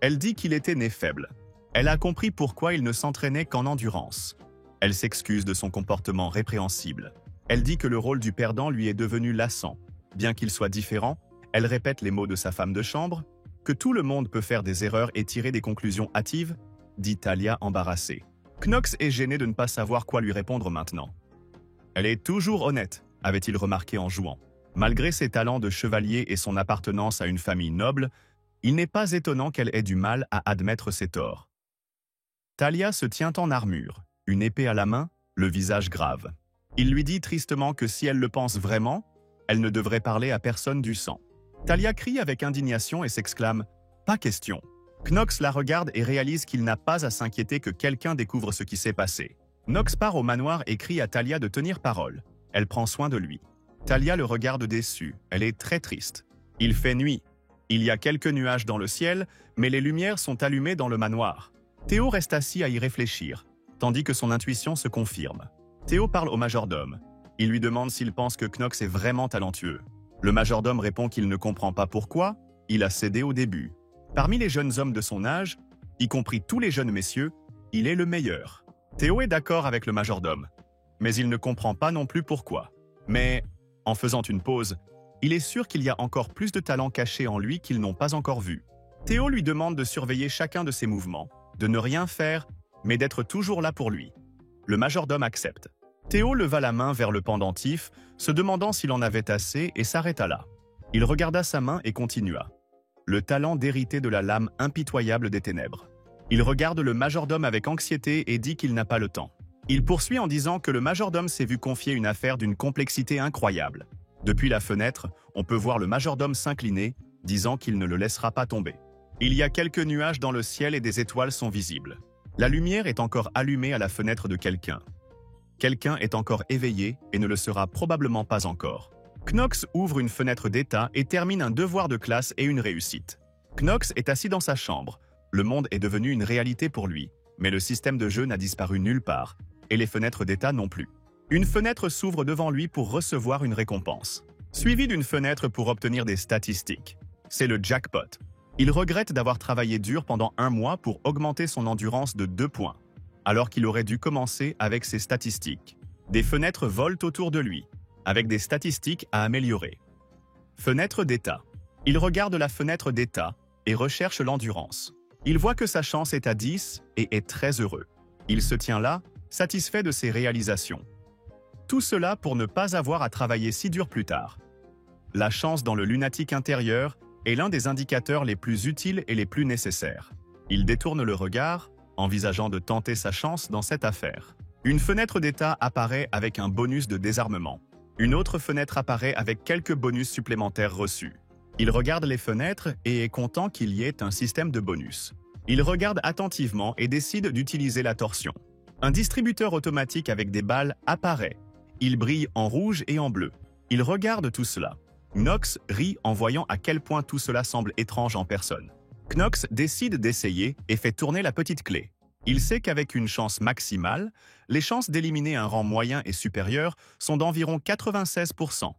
Elle dit qu'il était né faible. Elle a compris pourquoi il ne s'entraînait qu'en endurance. Elle s'excuse de son comportement répréhensible. Elle dit que le rôle du perdant lui est devenu lassant. Bien qu'il soit différent, elle répète les mots de sa femme de chambre, que tout le monde peut faire des erreurs et tirer des conclusions hâtives, dit Talia embarrassée. Knox est gêné de ne pas savoir quoi lui répondre maintenant. Elle est toujours honnête, avait-il remarqué en jouant. Malgré ses talents de chevalier et son appartenance à une famille noble, il n'est pas étonnant qu'elle ait du mal à admettre ses torts. Talia se tient en armure, une épée à la main, le visage grave. Il lui dit tristement que si elle le pense vraiment, elle ne devrait parler à personne du sang. Talia crie avec indignation et s'exclame « Pas question ». Knox la regarde et réalise qu'il n'a pas à s'inquiéter que quelqu'un découvre ce qui s'est passé. Knox part au manoir et crie à Talia de tenir parole. Elle prend soin de lui. Talia le regarde déçue. Elle est très triste. Il fait nuit. Il y a quelques nuages dans le ciel, mais les lumières sont allumées dans le manoir. Théo reste assis à y réfléchir, tandis que son intuition se confirme. Théo parle au majordome. Il lui demande s'il pense que Knox est vraiment talentueux. Le majordome répond qu'il ne comprend pas pourquoi. Il a cédé au début. Parmi les jeunes hommes de son âge, y compris tous les jeunes messieurs, il est le meilleur. Théo est d'accord avec le majordome, mais il ne comprend pas non plus pourquoi. Mais, en faisant une pause, il est sûr qu'il y a encore plus de talent caché en lui qu'ils n'ont pas encore vu. Théo lui demande de surveiller chacun de ses mouvements, de ne rien faire, mais d'être toujours là pour lui. Le majordome accepte. Théo leva la main vers le pendentif, se demandant s'il en avait assez et s'arrêta là. Il regarda sa main et continua. Le talent d'hériter de la lame impitoyable des ténèbres. Il regarde le majordome avec anxiété et dit qu'il n'a pas le temps. Il poursuit en disant que le majordome s'est vu confier une affaire d'une complexité incroyable. Depuis la fenêtre, on peut voir le majordome s'incliner, disant qu'il ne le laissera pas tomber. Il y a quelques nuages dans le ciel et des étoiles sont visibles. La lumière est encore allumée à la fenêtre de quelqu'un. Quelqu'un est encore éveillé et ne le sera probablement pas encore. Knox ouvre une fenêtre d'état et termine un devoir de classe et une réussite. Knox est assis dans sa chambre. Le monde est devenu une réalité pour lui, mais le système de jeu n'a disparu nulle part, et les fenêtres d'état non plus. Une fenêtre s'ouvre devant lui pour recevoir une récompense, suivie d'une fenêtre pour obtenir des statistiques. C'est le jackpot. Il regrette d'avoir travaillé dur pendant 1 mois pour augmenter son endurance de 2 points, alors qu'il aurait dû commencer avec ses statistiques. Des fenêtres volent autour de lui, avec des statistiques à améliorer. Fenêtre d'état. Il regarde la fenêtre d'état et recherche l'endurance. Il voit que sa chance est à 10 et est très heureux. Il se tient là, satisfait de ses réalisations. Tout cela pour ne pas avoir à travailler si dur plus tard. La chance dans le lunatique intérieur est l'un des indicateurs les plus utiles et les plus nécessaires. Il détourne le regard, envisageant de tenter sa chance dans cette affaire. Une fenêtre d'état apparaît avec un bonus de désarmement. Une autre fenêtre apparaît avec quelques bonus supplémentaires reçus. Il regarde les fenêtres et est content qu'il y ait un système de bonus. Il regarde attentivement et décide d'utiliser la torsion. Un distributeur automatique avec des balles apparaît. Il brille en rouge et en bleu. Il regarde tout cela. Knox rit en voyant à quel point tout cela semble étrange en personne. Knox décide d'essayer et fait tourner la petite clé. Il sait qu'avec une chance maximale, les chances d'éliminer un rang moyen et supérieur sont d'environ 96%.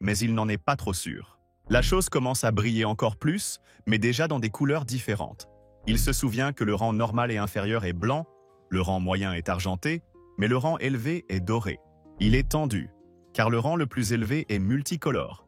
Mais il n'en est pas trop sûr. La chose commence à briller encore plus, mais déjà dans des couleurs différentes. Il se souvient que le rang normal et inférieur est blanc, le rang moyen est argenté, mais le rang élevé est doré. Il est tendu, car le rang le plus élevé est multicolore.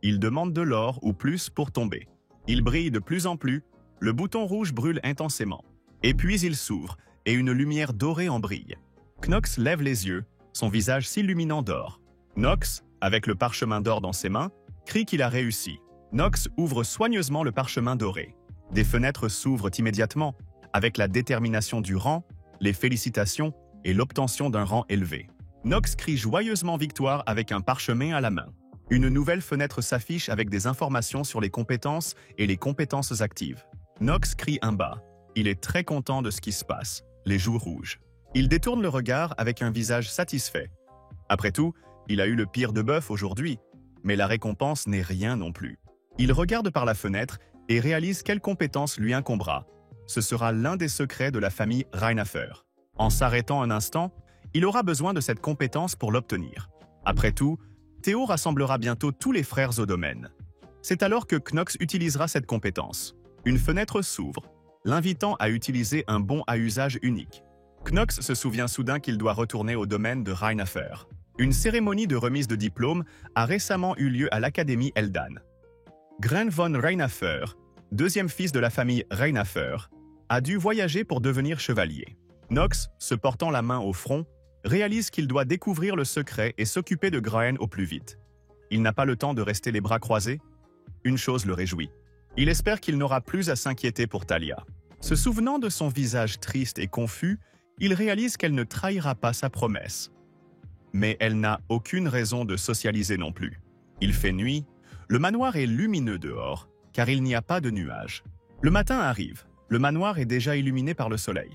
Il demande de l'or ou plus pour tomber. Il brille de plus en plus, le bouton rouge brûle intensément. Et puis il s'ouvre, et une lumière dorée en brille. Knox lève les yeux, son visage s'illuminant d'or. Knox, avec le parchemin d'or dans ses mains, crie qu'il a réussi. Knox ouvre soigneusement le parchemin doré. Des fenêtres s'ouvrent immédiatement, avec la détermination du rang, les félicitations et l'obtention d'un rang élevé. Knox crie joyeusement victoire avec un parchemin à la main. Une nouvelle fenêtre s'affiche avec des informations sur les compétences et les compétences actives. Knox crie un bas. Il est très content de ce qui se passe, les joues rouges. Il détourne le regard avec un visage satisfait. Après tout, il a eu le pire de bœuf aujourd'hui, mais la récompense n'est rien non plus. Il regarde par la fenêtre et réalise quelle compétence lui incombera. Ce sera l'un des secrets de la famille Rheinaffer. En s'arrêtant un instant, il aura besoin de cette compétence pour l'obtenir. Après tout, Théo rassemblera bientôt tous les frères au domaine. C'est alors que Knox utilisera cette compétence. Une fenêtre s'ouvre, l'invitant à utiliser un bon à usage unique. Knox se souvient soudain qu'il doit retourner au domaine de Rheinaffer. Une cérémonie de remise de diplôme a récemment eu lieu à l'Académie Eldan. Gren von Rheinaffer, deuxième fils de la famille Rheinaffer, a dû voyager pour devenir chevalier. Knox, se portant la main au front, réalise qu'il doit découvrir le secret et s'occuper de Graen au plus vite. Il n'a pas le temps de rester les bras croisés. Une chose le réjouit. Il espère qu'il n'aura plus à s'inquiéter pour Thalia. Se souvenant de son visage triste et confus, il réalise qu'elle ne trahira pas sa promesse. Mais elle n'a aucune raison de socialiser non plus. Il fait nuit, le manoir est lumineux dehors, car il n'y a pas de nuages. Le matin arrive, le manoir est déjà illuminé par le soleil.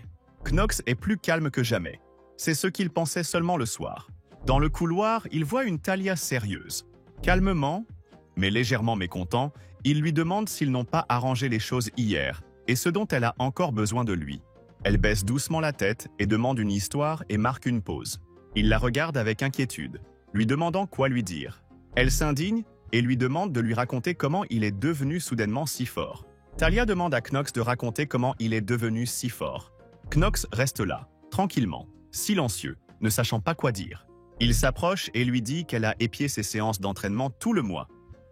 Knox est plus calme que jamais. C'est ce qu'il pensait seulement le soir. Dans le couloir, il voit une Thalia sérieuse. Calmement, mais légèrement mécontent, il lui demande s'ils n'ont pas arrangé les choses hier et ce dont elle a encore besoin de lui. Elle baisse doucement la tête et demande une histoire et marque une pause. Il la regarde avec inquiétude, lui demandant quoi lui dire. Elle s'indigne et lui demande de lui raconter comment il est devenu soudainement si fort. Thalia demande à Knox de raconter comment il est devenu si fort. Knox reste là, tranquillement, silencieux, ne sachant pas quoi dire. Il s'approche et lui dit qu'elle a épié ses séances d'entraînement tout le mois.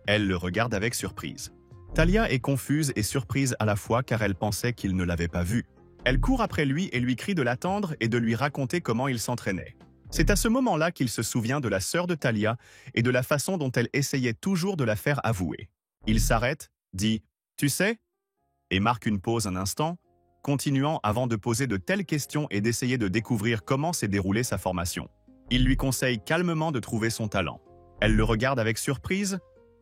Elle le regarde avec surprise. Thalia est confuse et surprise à la fois car elle pensait qu'il ne l'avait pas vu. Elle court après lui et lui crie de l'attendre et de lui raconter comment il s'entraînait. C'est à ce moment-là qu'il se souvient de la sœur de Thalia et de la façon dont elle essayait toujours de la faire avouer. Il s'arrête, dit « Tu sais ?» et marque une pause un instant, continuant avant de poser de telles questions et d'essayer de découvrir comment s'est déroulée sa formation. Il lui conseille calmement de trouver son talent. Elle le regarde avec surprise.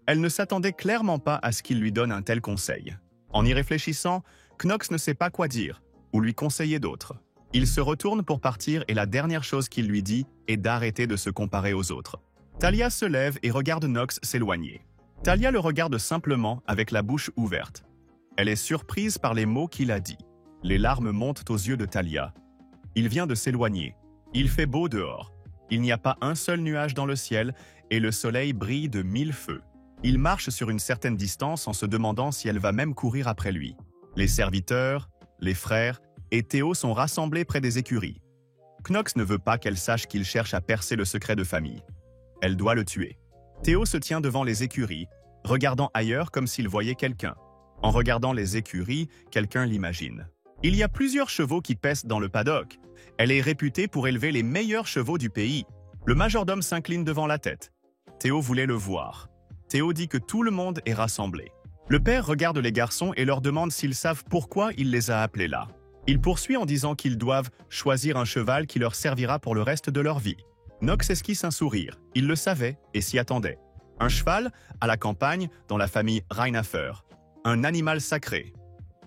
Elle ne s'attendait clairement pas à ce qu'il lui donne un tel conseil. En y réfléchissant, Knox ne sait pas quoi dire ou lui conseiller d'autre. Il se retourne pour partir et la dernière chose qu'il lui dit est d'arrêter de se comparer aux autres. Thalia se lève et regarde Knox s'éloigner. Thalia le regarde simplement avec la bouche ouverte. Elle est surprise par les mots qu'il a dit. Les larmes montent aux yeux de Thalia. Il vient de s'éloigner. Il fait beau dehors. Il n'y a pas un seul nuage dans le ciel et le soleil brille de 1000 feux. Il marche sur une certaine distance en se demandant si elle va même courir après lui. Les serviteurs, les frères et Théo sont rassemblés près des écuries. Knox ne veut pas qu'elle sache qu'il cherche à percer le secret de famille. Elle doit le tuer. Théo se tient devant les écuries, regardant ailleurs comme s'il voyait quelqu'un. En regardant les écuries, quelqu'un l'imagine. Il y a plusieurs chevaux qui paissent dans le paddock. Elle est réputée pour élever les meilleurs chevaux du pays. Le majordome s'incline devant la tête. Théo voulait le voir. Théo dit que tout le monde est rassemblé. Le père regarde les garçons et leur demande s'ils savent pourquoi il les a appelés là. Il poursuit en disant qu'ils doivent choisir un cheval qui leur servira pour le reste de leur vie. Knox esquisse un sourire. Il le savait et s'y attendait. Un cheval, à la campagne, dans la famille Rheinaffer. Un animal sacré.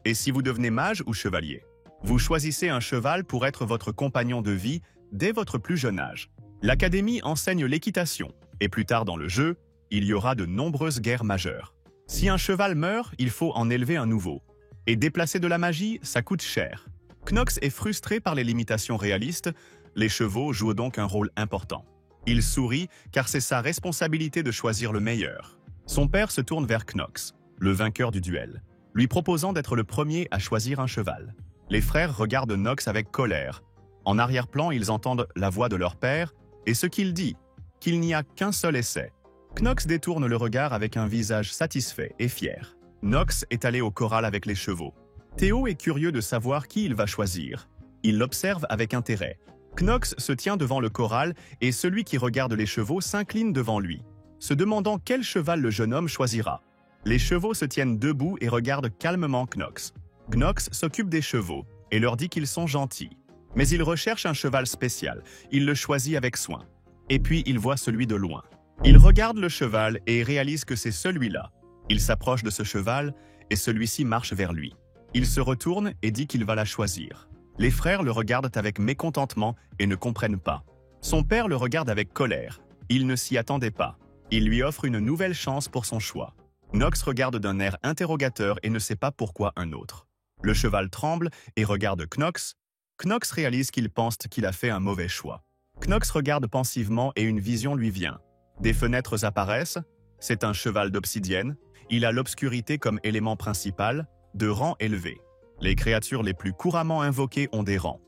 Et si vous devenez mage ou chevalier, vous choisissez un cheval pour être votre compagnon de vie dès votre plus jeune âge. L'académie enseigne l'équitation, et plus tard dans le jeu, il y aura de nombreuses guerres majeures. Si un cheval meurt, il faut en élever un nouveau. Et déplacer de la magie, ça coûte cher. Knox est frustré par les limitations réalistes, les chevaux jouent donc un rôle important. Il sourit car c'est sa responsabilité de choisir le meilleur. Son père se tourne vers Knox, le vainqueur du duel, lui proposant d'être le premier à choisir un cheval. Les frères regardent Knox avec colère. En arrière-plan, ils entendent la voix de leur père et ce qu'il dit, qu'il n'y a qu'un seul essai. Knox détourne le regard avec un visage satisfait et fier. Knox est allé au corral avec les chevaux. Théo est curieux de savoir qui il va choisir. Il l'observe avec intérêt. Knox se tient devant le corral et celui qui regarde les chevaux s'incline devant lui, se demandant quel cheval le jeune homme choisira. Les chevaux se tiennent debout et regardent calmement Knox. Knox s'occupe des chevaux et leur dit qu'ils sont gentils. Mais il recherche un cheval spécial. Il le choisit avec soin. Et puis il voit celui de loin. Il regarde le cheval et réalise que c'est celui-là. Il s'approche de ce cheval et celui-ci marche vers lui. Il se retourne et dit qu'il va la choisir. Les frères le regardent avec mécontentement et ne comprennent pas. Son père le regarde avec colère. Il ne s'y attendait pas. Il lui offre une nouvelle chance pour son choix. Knox regarde d'un air interrogateur et ne sait pas pourquoi un autre. Le cheval tremble et regarde Knox. Knox réalise qu'il pense qu'il a fait un mauvais choix. Knox regarde pensivement et une vision lui vient. Des fenêtres apparaissent. C'est un cheval d'obsidienne. Il a l'obscurité comme élément principal, de rang élevé. Les créatures les plus couramment invoquées ont des rangs.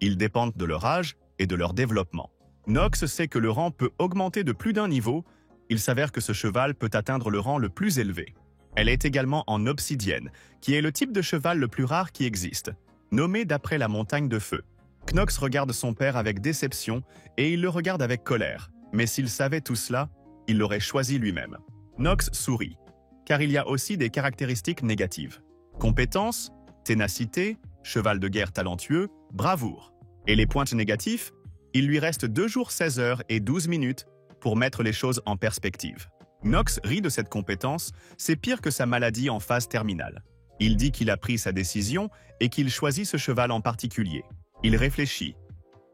Ils dépendent de leur âge et de leur développement. Knox sait que le rang peut augmenter de plus d'un niveau. Il s'avère que ce cheval peut atteindre le rang le plus élevé. Elle est également en obsidienne, qui est le type de cheval le plus rare qui existe, nommé d'après la montagne de feu. Knox regarde son père avec déception et il le regarde avec colère. Mais s'il savait tout cela, il l'aurait choisi lui-même. Knox sourit, car il y a aussi des caractéristiques négatives. Compétence, ténacité, cheval de guerre talentueux, bravoure. Et les points négatifs, il lui reste 2 jours 16 heures et 12 minutes pour mettre les choses en perspective. Knox rit de cette compétence, c'est pire que sa maladie en phase terminale. Il dit qu'il a pris sa décision et qu'il choisit ce cheval en particulier. Il réfléchit.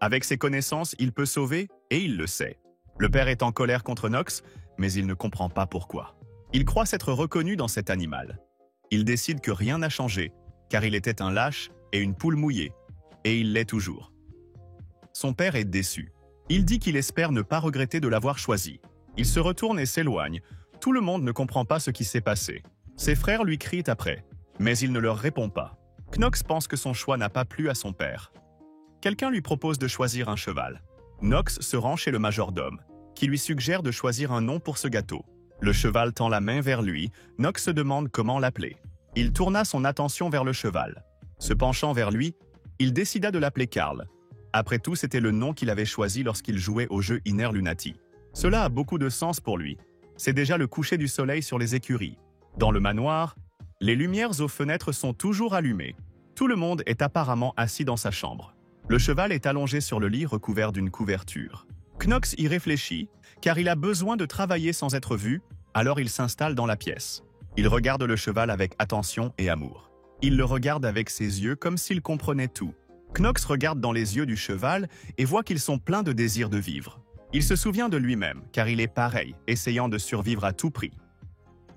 Avec ses connaissances, il peut sauver et il le sait. Le père est en colère contre Knox, mais il ne comprend pas pourquoi. Il croit s'être reconnu dans cet animal. Il décide que rien n'a changé, car il était un lâche et une poule mouillée, et il l'est toujours. Son père est déçu. Il dit qu'il espère ne pas regretter de l'avoir choisi. Il se retourne et s'éloigne. Tout le monde ne comprend pas ce qui s'est passé. Ses frères lui crient après, mais il ne leur répond pas. Knox pense que son choix n'a pas plu à son père. Quelqu'un lui propose de choisir un cheval. Knox se rend chez le majordome, qui lui suggère de choisir un nom pour ce gâteau. Le cheval tend la main vers lui. Knox se demande comment l'appeler. Il tourna son attention vers le cheval. Se penchant vers lui, il décida de l'appeler Karl. Après tout, c'était le nom qu'il avait choisi lorsqu'il jouait au jeu Inner Lunati. Cela a beaucoup de sens pour lui. C'est déjà le coucher du soleil sur les écuries. Dans le manoir, les lumières aux fenêtres sont toujours allumées. Tout le monde est apparemment assis dans sa chambre. Le cheval est allongé sur le lit recouvert d'une couverture. Knox y réfléchit, car il a besoin de travailler sans être vu, alors il s'installe dans la pièce. Il regarde le cheval avec attention et amour. Il le regarde avec ses yeux comme s'il comprenait tout. Knox regarde dans les yeux du cheval et voit qu'ils sont pleins de désir de vivre. Il se souvient de lui-même, car il est pareil, essayant de survivre à tout prix.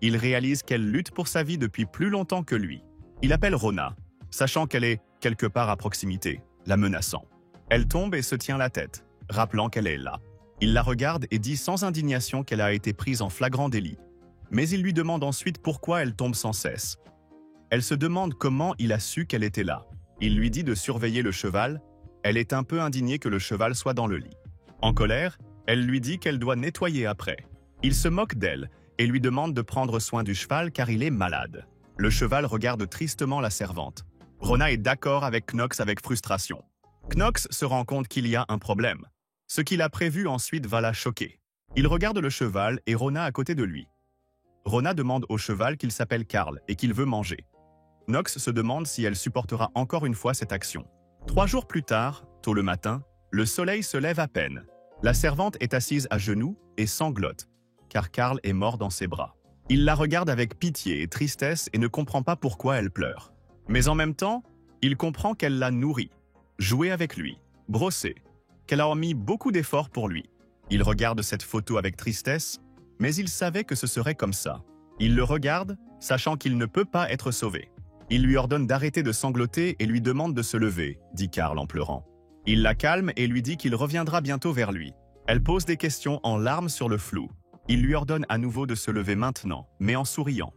Il réalise qu'elle lutte pour sa vie depuis plus longtemps que lui. Il appelle Rona, sachant qu'elle est quelque part à proximité, la menaçant. Elle tombe et se tient la tête, rappelant qu'elle est là. Il la regarde et dit sans indignation qu'elle a été prise en flagrant délit. Mais il lui demande ensuite pourquoi elle tombe sans cesse. Elle se demande comment il a su qu'elle était là. Il lui dit de surveiller le cheval. Elle est un peu indignée que le cheval soit dans le lit. En colère, elle lui dit qu'elle doit nettoyer après. Il se moque d'elle et lui demande de prendre soin du cheval car il est malade. Le cheval regarde tristement la servante. Rona est d'accord avec Knox avec frustration. Knox se rend compte qu'il y a un problème. Ce qu'il a prévu ensuite va la choquer. Il regarde le cheval et Rona à côté de lui. Rona demande au cheval qu'il s'appelle Karl et qu'il veut manger. Knox se demande si elle supportera encore une fois cette action. 3 jours plus tard, tôt le matin, le soleil se lève à peine. La servante est assise à genoux et sanglote, car Karl est mort dans ses bras. Il la regarde avec pitié et tristesse et ne comprend pas pourquoi elle pleure. Mais en même temps, il comprend qu'elle l'a nourri, joué avec lui, brossé, qu'elle a mis beaucoup d'efforts pour lui. Il regarde cette photo avec tristesse, mais il savait que ce serait comme ça. Il le regarde, sachant qu'il ne peut pas être sauvé. Il lui ordonne d'arrêter de sangloter et lui demande de se lever, dit Karl en pleurant. Il la calme et lui dit qu'il reviendra bientôt vers lui. Elle pose des questions en larmes sur le flou. Il lui ordonne à nouveau de se lever maintenant, mais en souriant.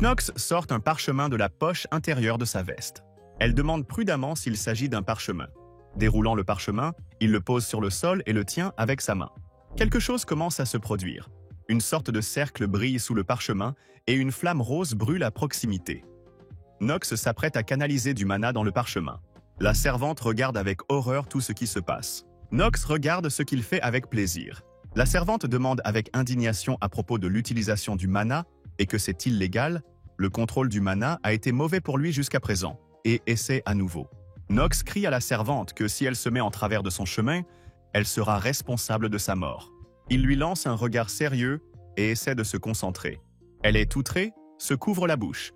Knox sort un parchemin de la poche intérieure de sa veste. Elle demande prudemment s'il s'agit d'un parchemin. Déroulant le parchemin, il le pose sur le sol et le tient avec sa main. Quelque chose commence à se produire. Une sorte de cercle brille sous le parchemin et une flamme rose brûle à proximité. Knox s'apprête à canaliser du mana dans le parchemin. La servante regarde avec horreur tout ce qui se passe. Knox regarde ce qu'il fait avec plaisir. La servante demande avec indignation à propos de l'utilisation du mana et que c'est illégal. Le contrôle du mana a été mauvais pour lui jusqu'à présent et essaie à nouveau. Knox crie à la servante que si elle se met en travers de son chemin, elle sera responsable de sa mort. Il lui lance un regard sérieux et essaie de se concentrer. Elle est outrée, se couvre la bouche.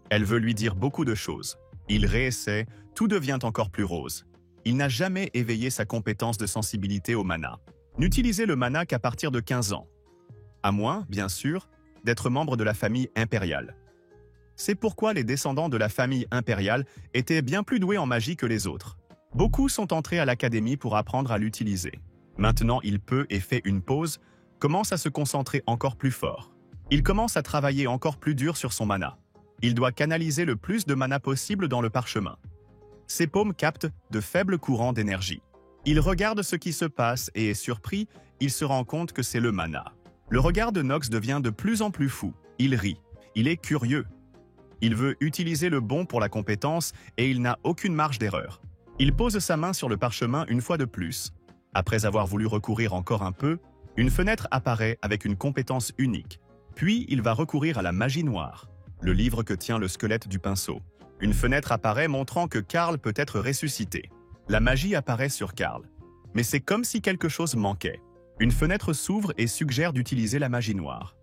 Elle veut lui dire beaucoup de choses. Il réessaie, tout devient encore plus rose. Il n'a jamais éveillé sa compétence de sensibilité au mana. N'utilisez le mana qu'à partir de 15 ans. À moins, bien sûr, d'être membre de la famille impériale. C'est pourquoi les descendants de la famille impériale étaient bien plus doués en magie que les autres. Beaucoup sont entrés à l'académie pour apprendre à l'utiliser. Maintenant, il peut et fait une pause, commence à se concentrer encore plus fort. Il commence à travailler encore plus dur sur son mana. Il doit canaliser le plus de mana possible dans le parchemin. Ses paumes captent de faibles courants d'énergie. Il regarde ce qui se passe et est surpris, il se rend compte que c'est le mana. Le regard de Knox devient de plus en plus fou. Il rit. Il est curieux. Il veut utiliser le bon pour la compétence et il n'a aucune marge d'erreur. Il pose sa main sur le parchemin une fois de plus. Après avoir voulu recourir encore un peu, une fenêtre apparaît avec une compétence unique. Puis il va recourir à la magie noire, le livre que tient le squelette du pinceau. Une fenêtre apparaît montrant que Karl peut être ressuscité. La magie apparaît sur Karl. Mais c'est comme si quelque chose manquait. Une fenêtre s'ouvre et suggère d'utiliser la magie noire.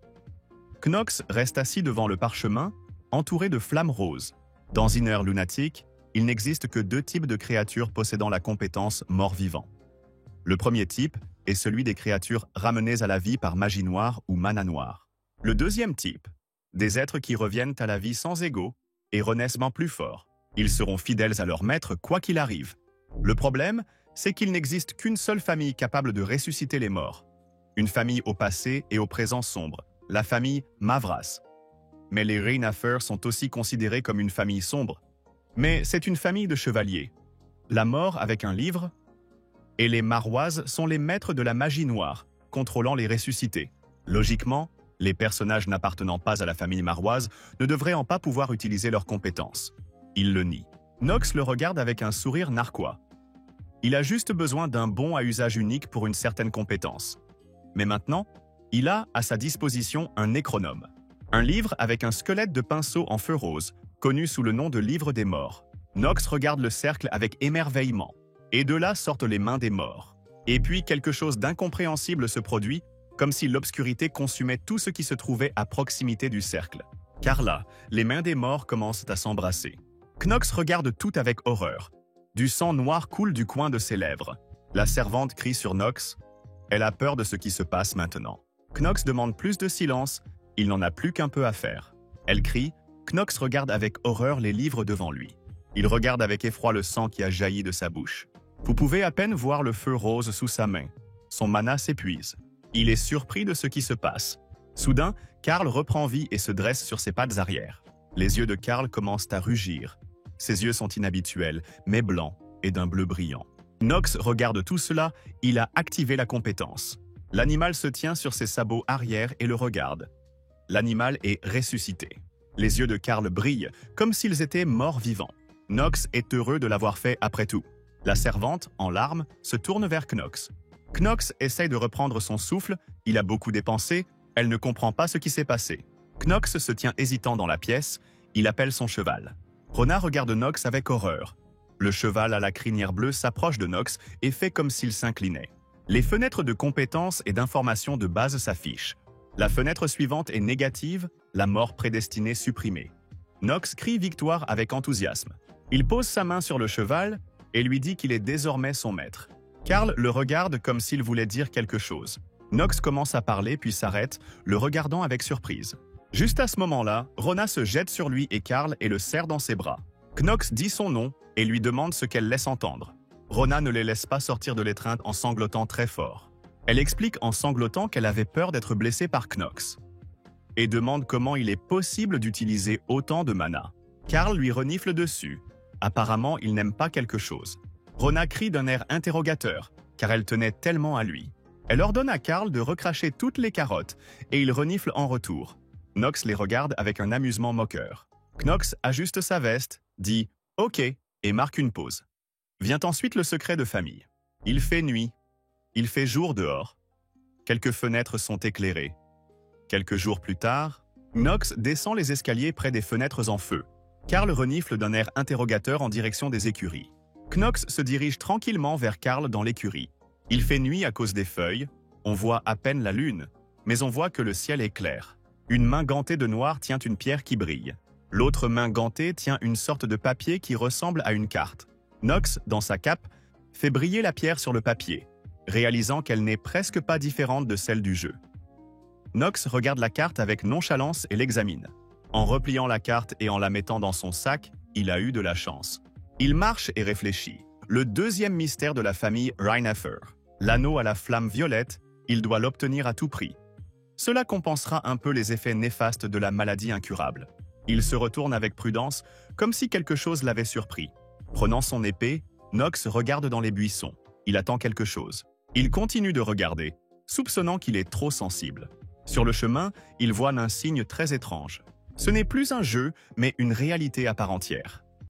Knox reste assis devant le parchemin, entouré de flammes roses. Dans Inner Lunatic, il n'existe que 2 types de créatures possédant la compétence mort-vivant. Le premier type est celui des créatures ramenées à la vie par magie noire ou mana noire. Le deuxième type, des êtres qui reviennent à la vie sans ego et renaissent plus forts. Ils seront fidèles à leur maître quoi qu'il arrive. Le problème, c'est qu'il n'existe qu'une seule famille capable de ressusciter les morts. Une famille au passé et au présent sombre, la famille Mavras. Mais les Reynafer sont aussi considérés comme une famille sombre. Mais c'est une famille de chevaliers. La mort avec un livre, et les Maroises sont les maîtres de la magie noire, contrôlant les ressuscités. Logiquement, les personnages n'appartenant pas à la famille Maroise ne devraient en pas pouvoir utiliser leurs compétences. Il le nie. Knox le regarde avec un sourire narquois. Il a juste besoin d'un bon à usage unique pour une certaine compétence. Mais maintenant, il a à sa disposition un nécronome. Un livre avec un squelette de pinceau en feu rose, connu sous le nom de livre des morts. Knox regarde le cercle avec émerveillement. Et de là sortent les mains des morts. Et puis quelque chose d'incompréhensible se produit, comme si l'obscurité consumait tout ce qui se trouvait à proximité du cercle. Car là, les mains des morts commencent à s'embrasser. Knox regarde tout avec horreur. Du sang noir coule du coin de ses lèvres. La servante crie sur Knox. Elle a peur de ce qui se passe maintenant. Knox demande plus de silence, il n'en a plus qu'un peu à faire. Elle crie, Knox regarde avec horreur les livres devant lui. Il regarde avec effroi le sang qui a jailli de sa bouche. Vous pouvez à peine voir le feu rose sous sa main. Son mana s'épuise. Il est surpris de ce qui se passe. Soudain, Karl reprend vie et se dresse sur ses pattes arrière. Les yeux de Karl commencent à rugir. Ses yeux sont inhabituels, mais blancs et d'un bleu brillant. Knox regarde tout cela, il a activé la compétence. L'animal se tient sur ses sabots arrière et le regarde. L'animal est ressuscité. Les yeux de Karl brillent, comme s'ils étaient morts vivants. Knox est heureux de l'avoir fait après tout. La servante, en larmes, se tourne vers Knox. Knox essaye de reprendre son souffle, il a beaucoup dépensé, elle ne comprend pas ce qui s'est passé. Knox se tient hésitant dans la pièce, il appelle son cheval. Rona regarde Knox avec horreur. Le cheval à la crinière bleue s'approche de Knox et fait comme s'il s'inclinait. Les fenêtres de compétences et d'informations de base s'affichent. La fenêtre suivante est négative, la mort prédestinée supprimée. Knox crie victoire avec enthousiasme. Il pose sa main sur le cheval et lui dit qu'il est désormais son maître. Karl le regarde comme s'il voulait dire quelque chose. Knox commence à parler puis s'arrête, le regardant avec surprise. Juste à ce moment-là, Rona se jette sur lui et Carl et le serre dans ses bras. Knox dit son nom et lui demande ce qu'elle laisse entendre. Rona ne les laisse pas sortir de l'étreinte en sanglotant très fort. Elle explique en sanglotant qu'elle avait peur d'être blessée par Knox et demande comment il est possible d'utiliser autant de mana. Carl lui renifle dessus. Apparemment, il n'aime pas quelque chose. Rona crie d'un air interrogateur, car elle tenait tellement à lui. Elle ordonne à Carl de recracher toutes les carottes, et il renifle en retour. Knox les regarde avec un amusement moqueur. Knox ajuste sa veste, dit « Ok » et marque une pause. Vient ensuite le secret de famille. Il fait nuit. Il fait jour dehors. Quelques fenêtres sont éclairées. Quelques jours plus tard, Knox descend les escaliers près des fenêtres en feu. Carl renifle d'un air interrogateur en direction des écuries. Knox se dirige tranquillement vers Carl dans l'écurie. Il fait nuit à cause des feuilles, on voit à peine la lune, mais on voit que le ciel est clair. Une main gantée de noir tient une pierre qui brille. L'autre main gantée tient une sorte de papier qui ressemble à une carte. Knox, dans sa cape, fait briller la pierre sur le papier, réalisant qu'elle n'est presque pas différente de celle du jeu. Knox regarde la carte avec nonchalance et l'examine. En repliant la carte et en la mettant dans son sac, il a eu de la chance. Il marche et réfléchit. Le deuxième mystère de la famille Rheinaffer. L'anneau à la flamme violette, il doit l'obtenir à tout prix. Cela compensera un peu les effets néfastes de la maladie incurable. Il se retourne avec prudence, comme si quelque chose l'avait surpris. Prenant son épée, Knox regarde dans les buissons. Il attend quelque chose. Il continue de regarder, soupçonnant qu'il est trop sensible. Sur le chemin, il voit un signe très étrange. Ce n'est plus un jeu, mais une réalité à part entière.